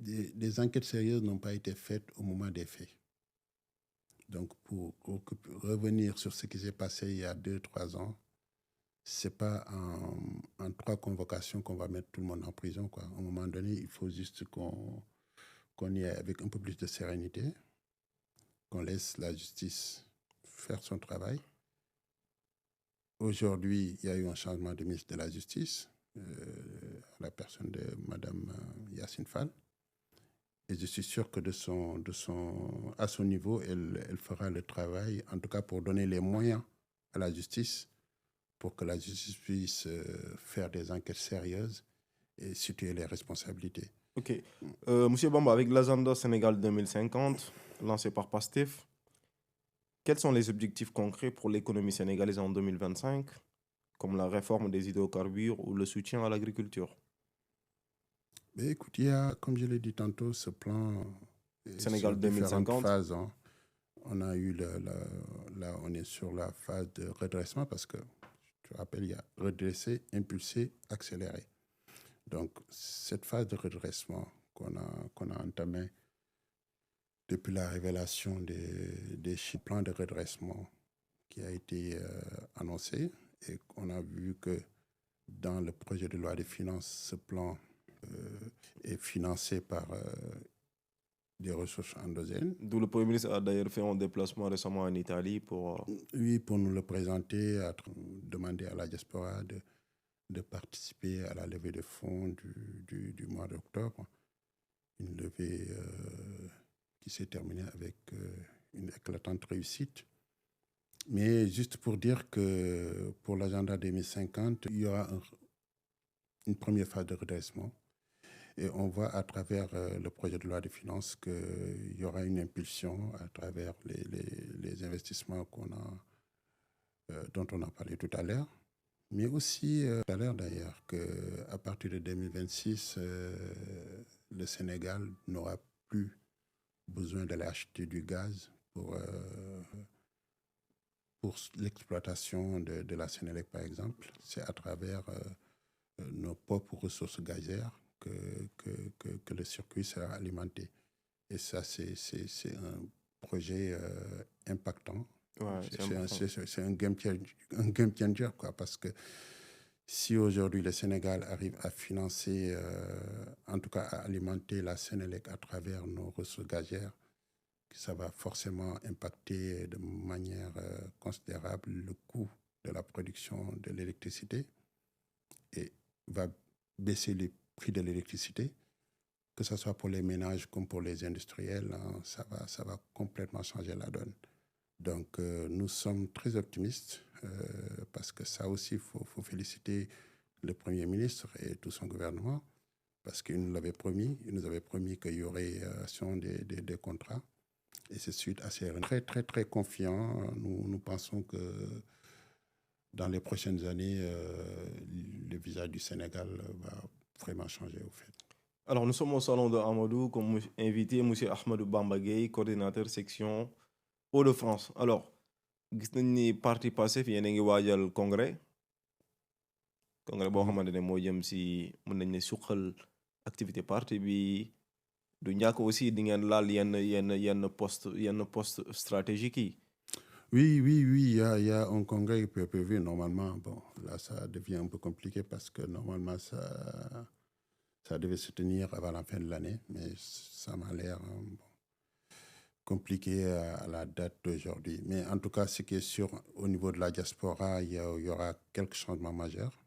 [SPEAKER 10] des enquêtes sérieuses n'ont pas été faites au moment des faits. Donc, pour revenir sur ce qui s'est passé il y a 2-3 ans, ce n'est pas en 3 convocations qu'on va mettre tout le monde en prison, quoi. À un moment donné, il faut juste qu'on y aille avec un peu plus de sérénité, qu'on laisse la justice faire son travail. Aujourd'hui, il y a eu un changement de ministre de la Justice, la personne de Mme Yacine Fall. Et je suis sûr que à son niveau, elle fera le travail, en tout cas pour donner les moyens à la justice, pour que la justice puisse faire des enquêtes sérieuses et situer les responsabilités.
[SPEAKER 9] Ok. Monsieur Bamba, avec l'agenda Sénégal 2050, lancé par PASTEF, quels sont les objectifs concrets pour l'économie sénégalaise en 2025, comme la réforme des hydrocarbures ou le soutien à l'agriculture?
[SPEAKER 10] Mais écoute, il y a, comme je l'ai dit tantôt, ce plan
[SPEAKER 9] Sénégal 2050.
[SPEAKER 10] Phases, hein. On a eu là, on est sur la phase de redressement parce que, tu te rappelles, il y a redresser, impulser, accélérer. Donc, cette phase de redressement qu'on a entamée depuis la révélation des plans de redressement qui a été annoncé, et on a vu que dans le projet de loi de finances, ce plan est financé par des ressources endogènes.
[SPEAKER 9] D'où le Premier ministre a d'ailleurs fait un déplacement récemment en Italie pour...
[SPEAKER 10] Oui, pour nous le présenter, demander à la diaspora de participer à la levée de fonds du mois d'octobre. Une levée qui s'est terminée avec une éclatante réussite. Mais juste pour dire que pour l'agenda 2050, il y aura une première phase de redressement. Et on voit à travers le projet de loi de finances qu'il y aura une impulsion à travers les investissements dont on a parlé tout à l'heure. Mais aussi, tout à l'heure d'ailleurs, qu'à partir de 2026, le Sénégal n'aura plus besoin d'aller acheter du gaz pour l'exploitation de la Sénélec, par exemple. C'est à travers nos propres ressources gazières que le circuit sera alimenté. Et ça, c'est projet impactant.
[SPEAKER 9] Ouais,
[SPEAKER 10] c'est un game changer, quoi, parce que si aujourd'hui le Sénégal arrive à financer, en tout cas à alimenter la Sénélec à travers nos ressources gazières, ça va forcément impacter de manière considérable le coût de la production de l'électricité et va baisser les prix de l'électricité, que ce soit pour les ménages comme pour les industriels, hein, ça va complètement changer la donne. Donc, nous sommes très optimistes parce que ça aussi, il faut féliciter le Premier ministre et tout son gouvernement parce qu'il nous avait promis qu'il y aurait des contrats. Et c'est suite à ces très, très, très confiants. Nous pensons que dans les prochaines années, le visage du Sénégal va vraiment changer au fait.
[SPEAKER 9] Alors, nous sommes au salon de Amadou comme invité M. Ahmadou Bamba Gueye, coordinateur section Hauts-de-France. Alors, gis nañ ni parti Pastef yéen a ngi waajal congrès boo xamante ne moo jëm si mën nañ ne suqal activité parti bi du ñàkk aussi di ngeen laal yenn poste stratégique yi.
[SPEAKER 10] Oui, il y a un congrès prévu normalement. Bon, là, ça devient un peu compliqué parce que normalement, ça devait se tenir avant la fin de l'année, mais ça m'a l'air compliqué à la date d'aujourd'hui. Mais en tout cas, ce qui est sûr, au niveau de la diaspora, il y aura quelques changements majeurs.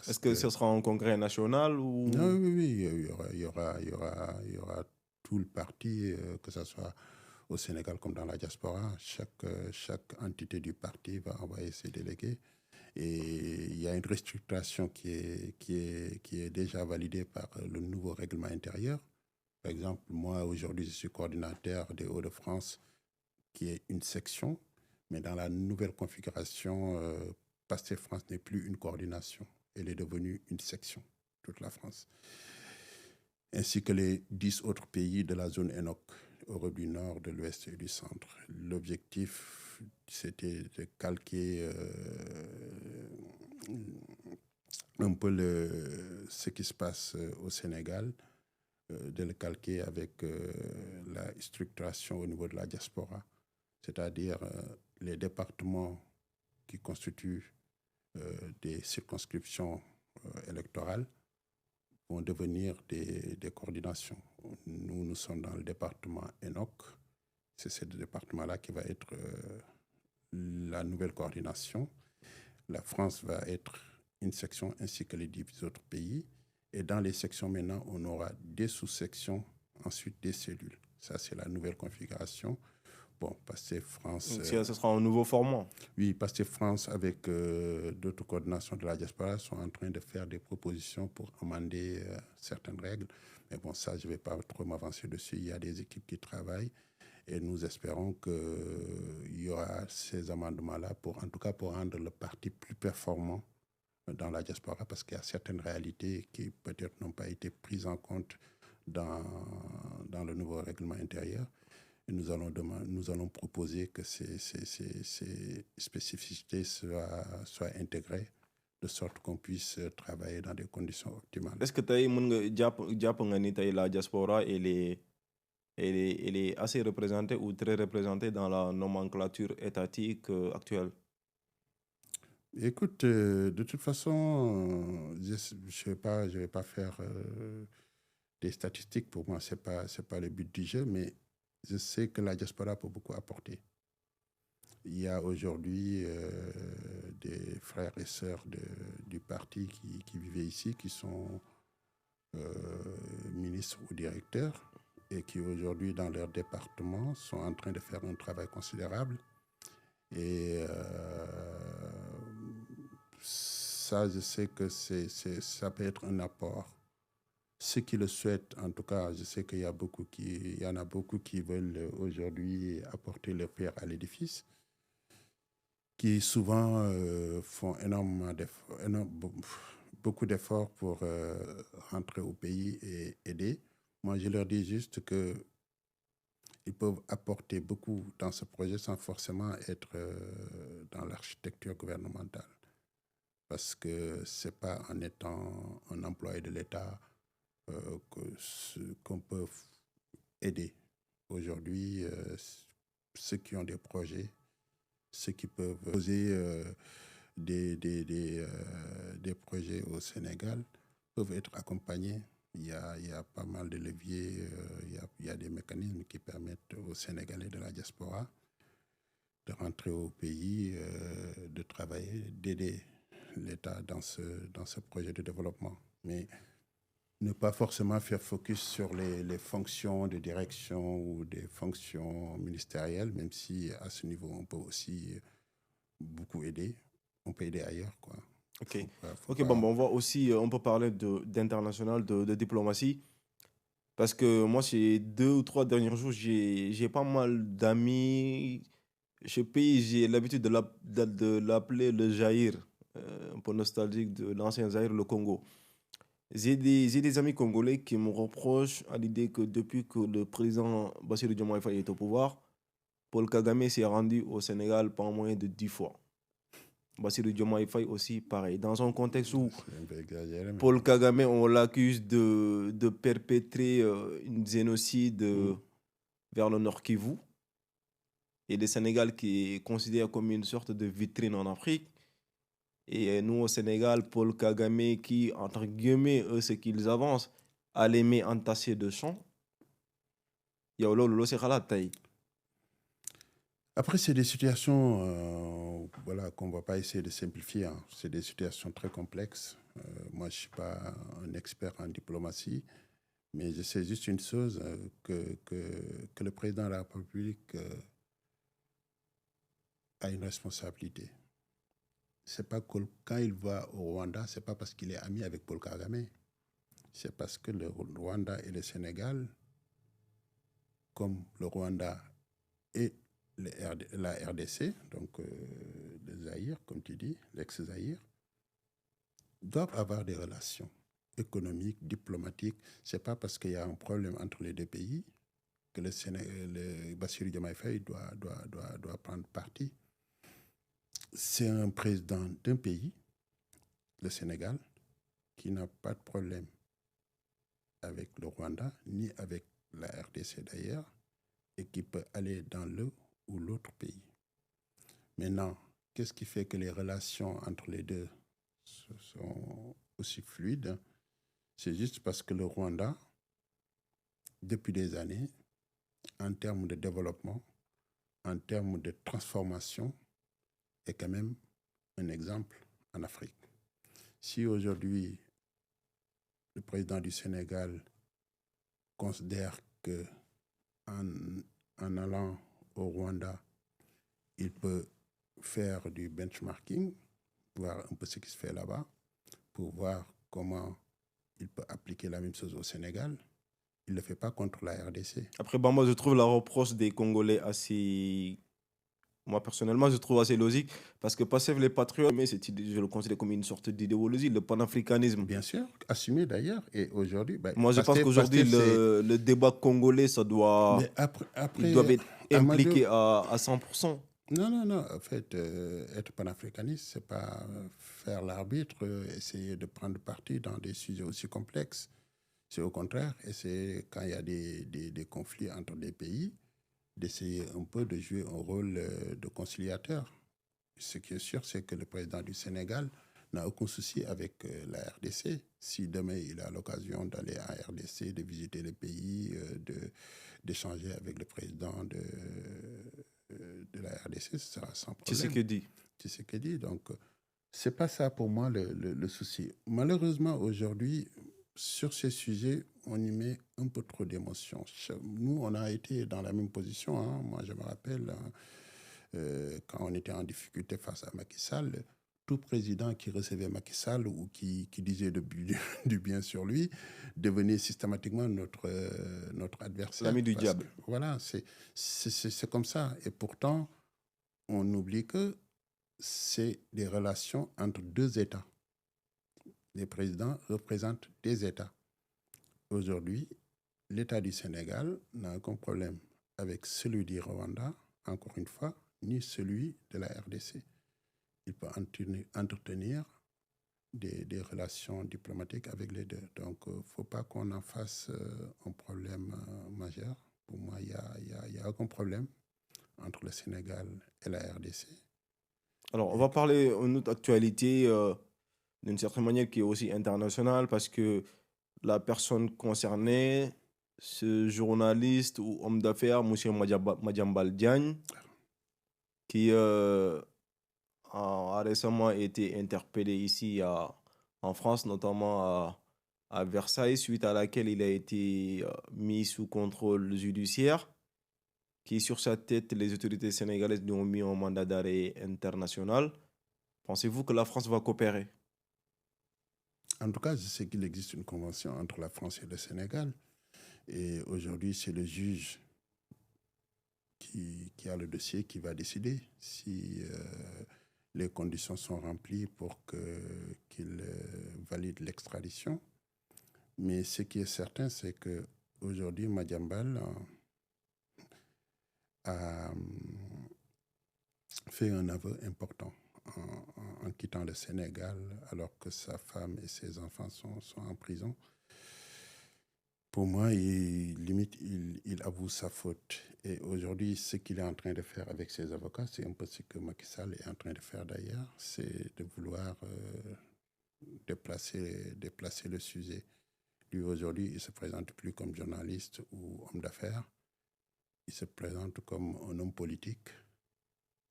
[SPEAKER 9] Est-ce que ce sera un congrès national ou...
[SPEAKER 10] Non, oui, il y aura tout le parti, que ce soit au Sénégal comme dans la diaspora. Chaque entité du parti va envoyer ses délégués. Et il y a une restructuration qui est déjà validée par le nouveau règlement intérieur. Par exemple, moi, aujourd'hui, je suis coordinateur des Hauts-de-France, qui est une section. Mais dans la nouvelle configuration, PASTEF France n'est plus une coordination. Elle est devenue une section, toute la France. Ainsi que les 10 autres pays de la zone ENOC, Europe du Nord, de l'Ouest et du Centre. L'objectif, c'était de calquer un peu ce qui se passe au Sénégal, de le calquer avec la structuration au niveau de la diaspora, c'est-à-dire les départements qui constituent des circonscriptions électorales vont devenir des coordinations. Nous sommes dans le département ENOC. C'est ce département-là qui va être la nouvelle coordination. La France va être une section ainsi que les 10 autres pays. Et dans les sections maintenant, on aura des sous-sections, ensuite des cellules. Ça, c'est la nouvelle configuration. Bon, PASTEF France...
[SPEAKER 9] Donc, ce sera un nouveau format.
[SPEAKER 10] Oui, PASTEF France, avec d'autres coordinations de la diaspora, sont en train de faire des propositions pour amender certaines règles. Mais bon, ça, je ne vais pas trop m'avancer dessus. Il y a des équipes qui travaillent et nous espérons qu'il y aura ces amendements-là, en tout cas pour rendre le parti plus performant dans la diaspora, parce qu'il y a certaines réalités qui peut-être n'ont pas été prises en compte dans le nouveau règlement intérieur. Et nous allons proposer que ces spécificités soient intégrées de sorte qu'on puisse travailler dans des conditions optimales.
[SPEAKER 9] Est-ce que la diaspora elle est assez représentée ou très représentée dans la nomenclature étatique actuelle?
[SPEAKER 10] Écoute, de toute façon, je vais pas faire des statistiques. Pour moi, c'est pas le but du jeu, mais je sais que la diaspora peut beaucoup apporter. Il y a aujourd'hui des frères et sœurs du parti qui vivaient ici, qui sont ministres ou directeurs, et qui aujourd'hui, dans leur département, sont en train de faire un travail considérable. Et ça, je sais que ça peut être un apport. Ceux qui le souhaitent, en tout cas, je sais qu'il y en a beaucoup qui veulent aujourd'hui apporter leur pierre à l'édifice, qui souvent font beaucoup d'efforts pour rentrer au pays et aider. Moi, je leur dis juste qu'ils peuvent apporter beaucoup dans ce projet sans forcément être dans l'architecture gouvernementale. Parce que ce n'est pas en étant un employé de l'État qu'on peut aider. Aujourd'hui, ceux qui ont des projets, ceux qui peuvent poser des projets au Sénégal peuvent être accompagnés. Il y a pas mal de leviers, il y a des mécanismes qui permettent aux Sénégalais de la diaspora de rentrer au pays, de travailler, d'aider l'État dans ce projet de développement. Mais ne pas forcément faire focus sur les fonctions de direction ou des fonctions ministérielles, même si à ce niveau, on peut aussi beaucoup aider. On peut aider ailleurs, quoi.
[SPEAKER 9] Ok, bon, on va aussi, on peut parler d'international, de diplomatie. Parce que moi, ces 2 ou 3 derniers jours, j'ai pas mal d'amis. Ce pays, j'ai l'habitude de l'appeler le Zaïre, un peu nostalgique de l'ancien Zaïre, le Congo. J'ai des amis congolais qui me reprochent à l'idée que depuis que le président Bassirou Diomaye Faye est au pouvoir, Paul Kagame s'est rendu au Sénégal pas moins de 10 fois. Bassirou Diomaye Faye aussi, pareil. Dans un contexte où
[SPEAKER 10] C'est un peu exagéré, mais
[SPEAKER 9] Paul Kagame, on l'accuse de perpétrer un génocide vers le Nord Kivu, et le Sénégal qui est considéré comme une sorte de vitrine en Afrique. Et nous, au Sénégal, Paul Kagame, qui, entre guillemets, eux, ce qu'ils avancent, a les mains entassées de sang. Il y a Lolo Sekhala Taï.
[SPEAKER 10] après, c'est des situations voilà, qu'on ne va pas essayer de simplifier. Hein. C'est des situations très complexes. Moi, je ne suis pas un expert en diplomatie, mais je sais juste une chose, que le président de la République a une responsabilité. C'est pas que quand il va au Rwanda, ce n'est pas parce qu'il est ami avec Paul Kagame. C'est parce que le Rwanda et le Sénégal, comme le Rwanda et la RDC, donc le Zaïre, comme tu dis, l'ex-Zaïre, doivent avoir des relations économiques, diplomatiques. Ce n'est pas parce qu'il y a un problème entre les deux pays que le Bassirou Diomaye Faye doit prendre parti. C'est un président d'un pays, le Sénégal, qui n'a pas de problème avec le Rwanda, ni avec la RDC d'ailleurs, et qui peut aller dans le ou l'autre pays. Maintenant, qu'est-ce qui fait que les relations entre les deux sont aussi fluides? C'est juste parce que le Rwanda, depuis des années, en termes de développement, en termes de transformation, est quand même un exemple en Afrique. Si aujourd'hui, le président du Sénégal considère que en allant au Rwanda, il peut faire du benchmarking, voir un peu ce qui se fait là-bas, pour voir comment il peut appliquer la même chose au Sénégal. Il ne le fait pas contre la RDC.
[SPEAKER 9] Après, moi, je trouve la reproche des Congolais assez... Moi, personnellement, je trouve assez logique, parce que Pastef les patriotes, mais je le considère comme une sorte d'idéologie, le panafricanisme.
[SPEAKER 10] Bien sûr, assumé d'ailleurs. Et aujourd'hui...
[SPEAKER 9] Moi, je pense qu'aujourd'hui, le débat congolais, ça doit... ils doivent être impliqués à 100%.
[SPEAKER 10] Non. En fait, être panafricaniste, ce n'est pas faire l'arbitre, essayer de prendre parti dans des sujets aussi complexes. C'est au contraire, et c'est quand il y a des conflits entre des pays, d'essayer un peu de jouer un rôle de conciliateur. Ce qui est sûr, c'est que le président du Sénégal n'a aucun souci avec la RDC. Si demain il a l'occasion d'aller à RDC, de visiter le pays, d'échanger avec le président de la RDC, ce sera sans problème. Tshisekedi. Donc, ce n'est pas ça pour moi le souci. Malheureusement, aujourd'hui, sur ces sujets, on y met un peu trop d'émotions. Nous, on a été dans la même position. Hein. Moi, je me rappelle, quand on était en difficulté face à Macky Sall, tout président qui recevait Macky Sall ou qui disait du bien sur lui devenait systématiquement notre adversaire.
[SPEAKER 9] L'ami du diable.
[SPEAKER 10] Voilà, c'est comme ça. Et pourtant, on oublie que c'est des relations entre deux États. Les présidents représentent des États. Aujourd'hui, l'État du Sénégal n'a aucun problème avec celui du Rwanda, encore une fois, ni celui de la RDC. Il peut entretenir des relations diplomatiques avec les deux. Donc, il ne faut pas qu'on en fasse un problème majeur. Pour moi, il n'y a aucun problème entre le Sénégal et la RDC.
[SPEAKER 9] Alors, on va parler d'une autre actualité, d'une certaine manière qui est aussi internationale, parce que la personne concernée, ce journaliste ou homme d'affaires, M. Madiambal Diagne, qui a récemment été interpellé ici en France, notamment à Versailles, suite à laquelle il a été mis sous contrôle judiciaire, qui sur sa tête, les autorités sénégalaises lui ont mis un mandat d'arrêt international. Pensez-vous que la France va coopérer?
[SPEAKER 10] En tout cas, je sais qu'il existe une convention entre la France et le Sénégal. Et aujourd'hui, c'est le juge qui a le dossier qui va décider si les conditions sont remplies pour qu'il valide l'extradition. Mais ce qui est certain, c'est qu'aujourd'hui, Madiambal a fait un aveu important en quittant le Sénégal alors que sa femme et ses enfants sont en prison. Pour moi, il avoue sa faute. Et aujourd'hui, ce qu'il est en train de faire avec ses avocats, c'est un peu ce que Macky Sall est en train de faire d'ailleurs, c'est de vouloir déplacer le sujet. Lui, aujourd'hui, il ne se présente plus comme journaliste ou homme d'affaires. Il se présente comme un homme politique.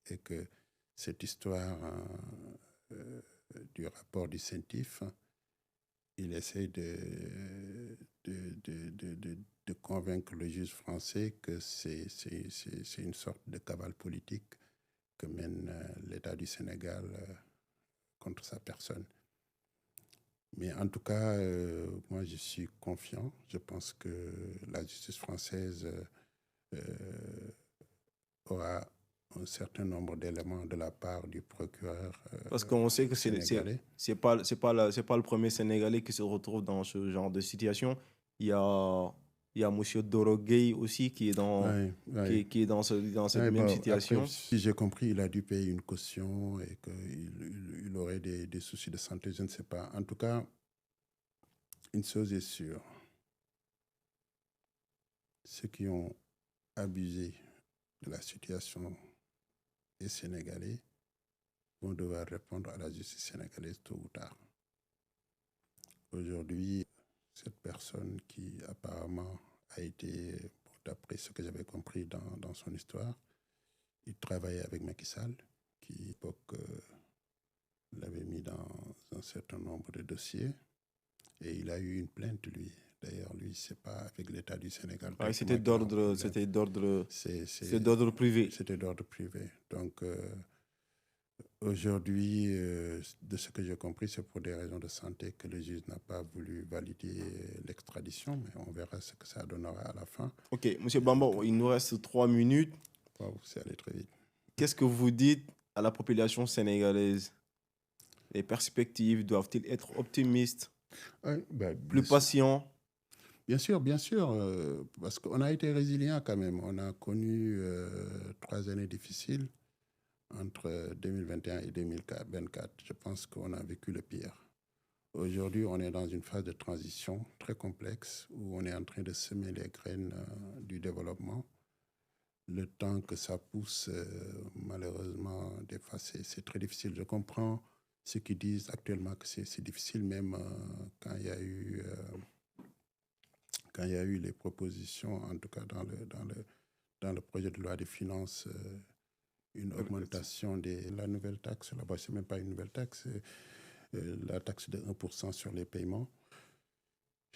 [SPEAKER 10] Et que cette histoire du rapport du CENTIF, il essaie de convaincre le juge français que c'est une sorte de cavale politique que mène l'État du Sénégal contre sa personne. Mais en tout cas, moi je suis confiant. Je pense que la justice française aura un certain nombre d'éléments de la part du procureur.
[SPEAKER 9] Parce qu'on sait que c'est pas le premier Sénégalais qui se retrouve dans ce genre de situation. Il y a M. Doro Gueye aussi qui est dans, qui est dans cette même situation.
[SPEAKER 10] Après, si j'ai compris, il a dû payer une caution et qu'il aurait des soucis de santé, je ne sais pas. En tout cas, une chose est sûre. Ceux qui ont abusé de la situation des Sénégalais vont devoir répondre à la justice sénégalaise tôt ou tard. Aujourd'hui, cette personne qui apparemment a été, d'après ce que j'avais compris dans son histoire, il travaillait avec Macky Sall, qui à l'époque l'avait mis dans un certain nombre de dossiers, et il a eu une plainte, lui. D'ailleurs, lui, c'est pas avec l'État du Sénégal.
[SPEAKER 9] C'était d'ordre privé.
[SPEAKER 10] C'était d'ordre privé. Donc, aujourd'hui, de ce que j'ai compris, c'est pour des raisons de santé que le juge n'a pas voulu valider l'extradition, mais on verra ce que ça donnera à la fin.
[SPEAKER 9] Ok, M. Bamba, il nous reste 3 minutes.
[SPEAKER 10] Wow, c'est allé très vite.
[SPEAKER 9] Qu'est-ce que vous dites à la population sénégalaise? Les perspectives doivent-ils être optimistes, plus patients?
[SPEAKER 10] Bien sûr, parce qu'on a été résilient quand même. On a connu 3 années difficiles entre 2021 et 2024. Je pense qu'on a vécu le pire. Aujourd'hui, on est dans une phase de transition très complexe où on est en train de semer les graines du développement. Le temps que ça pousse, malheureusement, des fois, c'est très difficile. Je comprends ceux qui disent actuellement que c'est difficile, même quand il y a eu... Quand il y a eu les propositions, en tout cas dans le projet de loi des finances, une augmentation de la nouvelle taxe, là-bas, ce n'est même pas une nouvelle taxe, la taxe de 1% sur les paiements.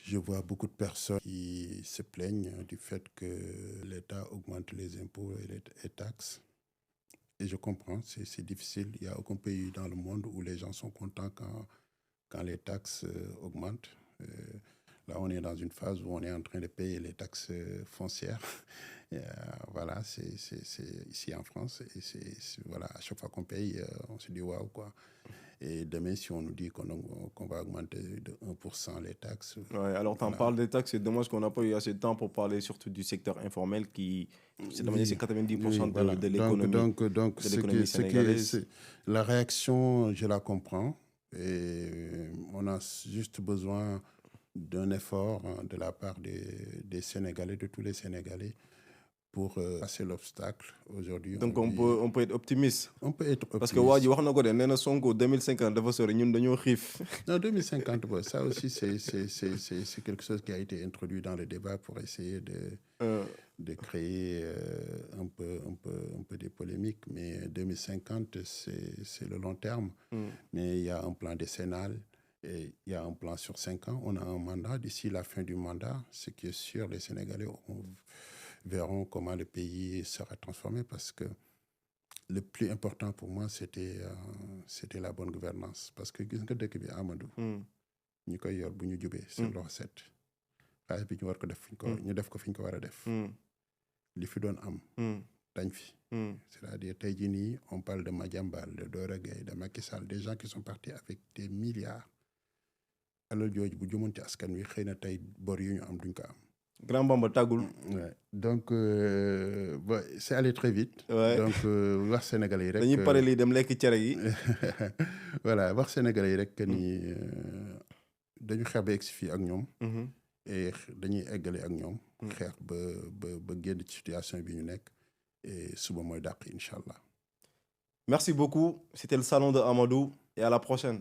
[SPEAKER 10] Je vois beaucoup de personnes qui se plaignent du fait que l'État augmente les impôts et les taxes. Et je comprends, c'est difficile. Il n'y a aucun pays dans le monde où les gens sont contents quand les taxes augmentent. Là, on est dans une phase où on est en train de payer les taxes foncières. Et, voilà, c'est ici en France. Et voilà, à chaque fois qu'on paye, on se dit waouh, quoi. Et demain, si on nous dit qu'on va augmenter de 1% les taxes.
[SPEAKER 9] Ouais, alors, tu en parles des taxes, c'est dommage qu'on n'a pas eu assez de temps pour parler surtout du secteur informel qui, c'est 90% de l'économie.
[SPEAKER 10] Donc la réaction, je la comprends. Et on a juste besoin d'un effort de la part des Sénégalais, de tous les Sénégalais, pour passer l'obstacle aujourd'hui.
[SPEAKER 9] Donc on peut être optimiste.
[SPEAKER 10] On peut être optimiste.
[SPEAKER 9] Parce que Wadi wax na ko de nee na Sonko 2050 dafa sori ñun dañoo xiif.
[SPEAKER 10] Non, 2050, ça aussi c'est quelque chose qui a été introduit dans le débat pour essayer de créer un peu des polémiques. Mais 2050, c'est le long terme. Mais il y a un plan décennal. Et il y a un plan sur 5 ans. On a un mandat. D'ici la fin du mandat, ce qui est sûr, les Sénégalais verront comment le pays sera transformé, parce que le plus important pour moi, c'était la bonne gouvernance. Parce que gis nga dëkk bi Amadou, ñu koy yor bu ñu jubee sur leur set. Xaalis bi ñu war ko def ñu def ko fi ñu ko war a def. Li fi doon am dañ fi. C'est-à-dire tey jii nii on parle de Madiambal, de Doro Gueye, de Macky Sall, des gens qui sont partis avec des milliards. alal jooju bu jëmoon ci askan wi xëy na tey bor yu ñu am duñ ko am.
[SPEAKER 9] Grand Bamba tàggul.
[SPEAKER 10] Ouais. Donc c'est allé très vite.
[SPEAKER 9] Ouais.
[SPEAKER 10] Donc wax Sénégalais yi rek.
[SPEAKER 9] dañuy pare lii dem lekk cere gi.
[SPEAKER 10] voilà wax Sénégalais yi rek que ni dañu xeex ba egg si fii ak ñoom. et dañuy eggale ak ñoom. xeex ba génn ci situation bi ñu nekk. et suba mooy dàq incha allah.
[SPEAKER 9] Merci beaucoup. C'était le salon de Amadou et à la prochaine.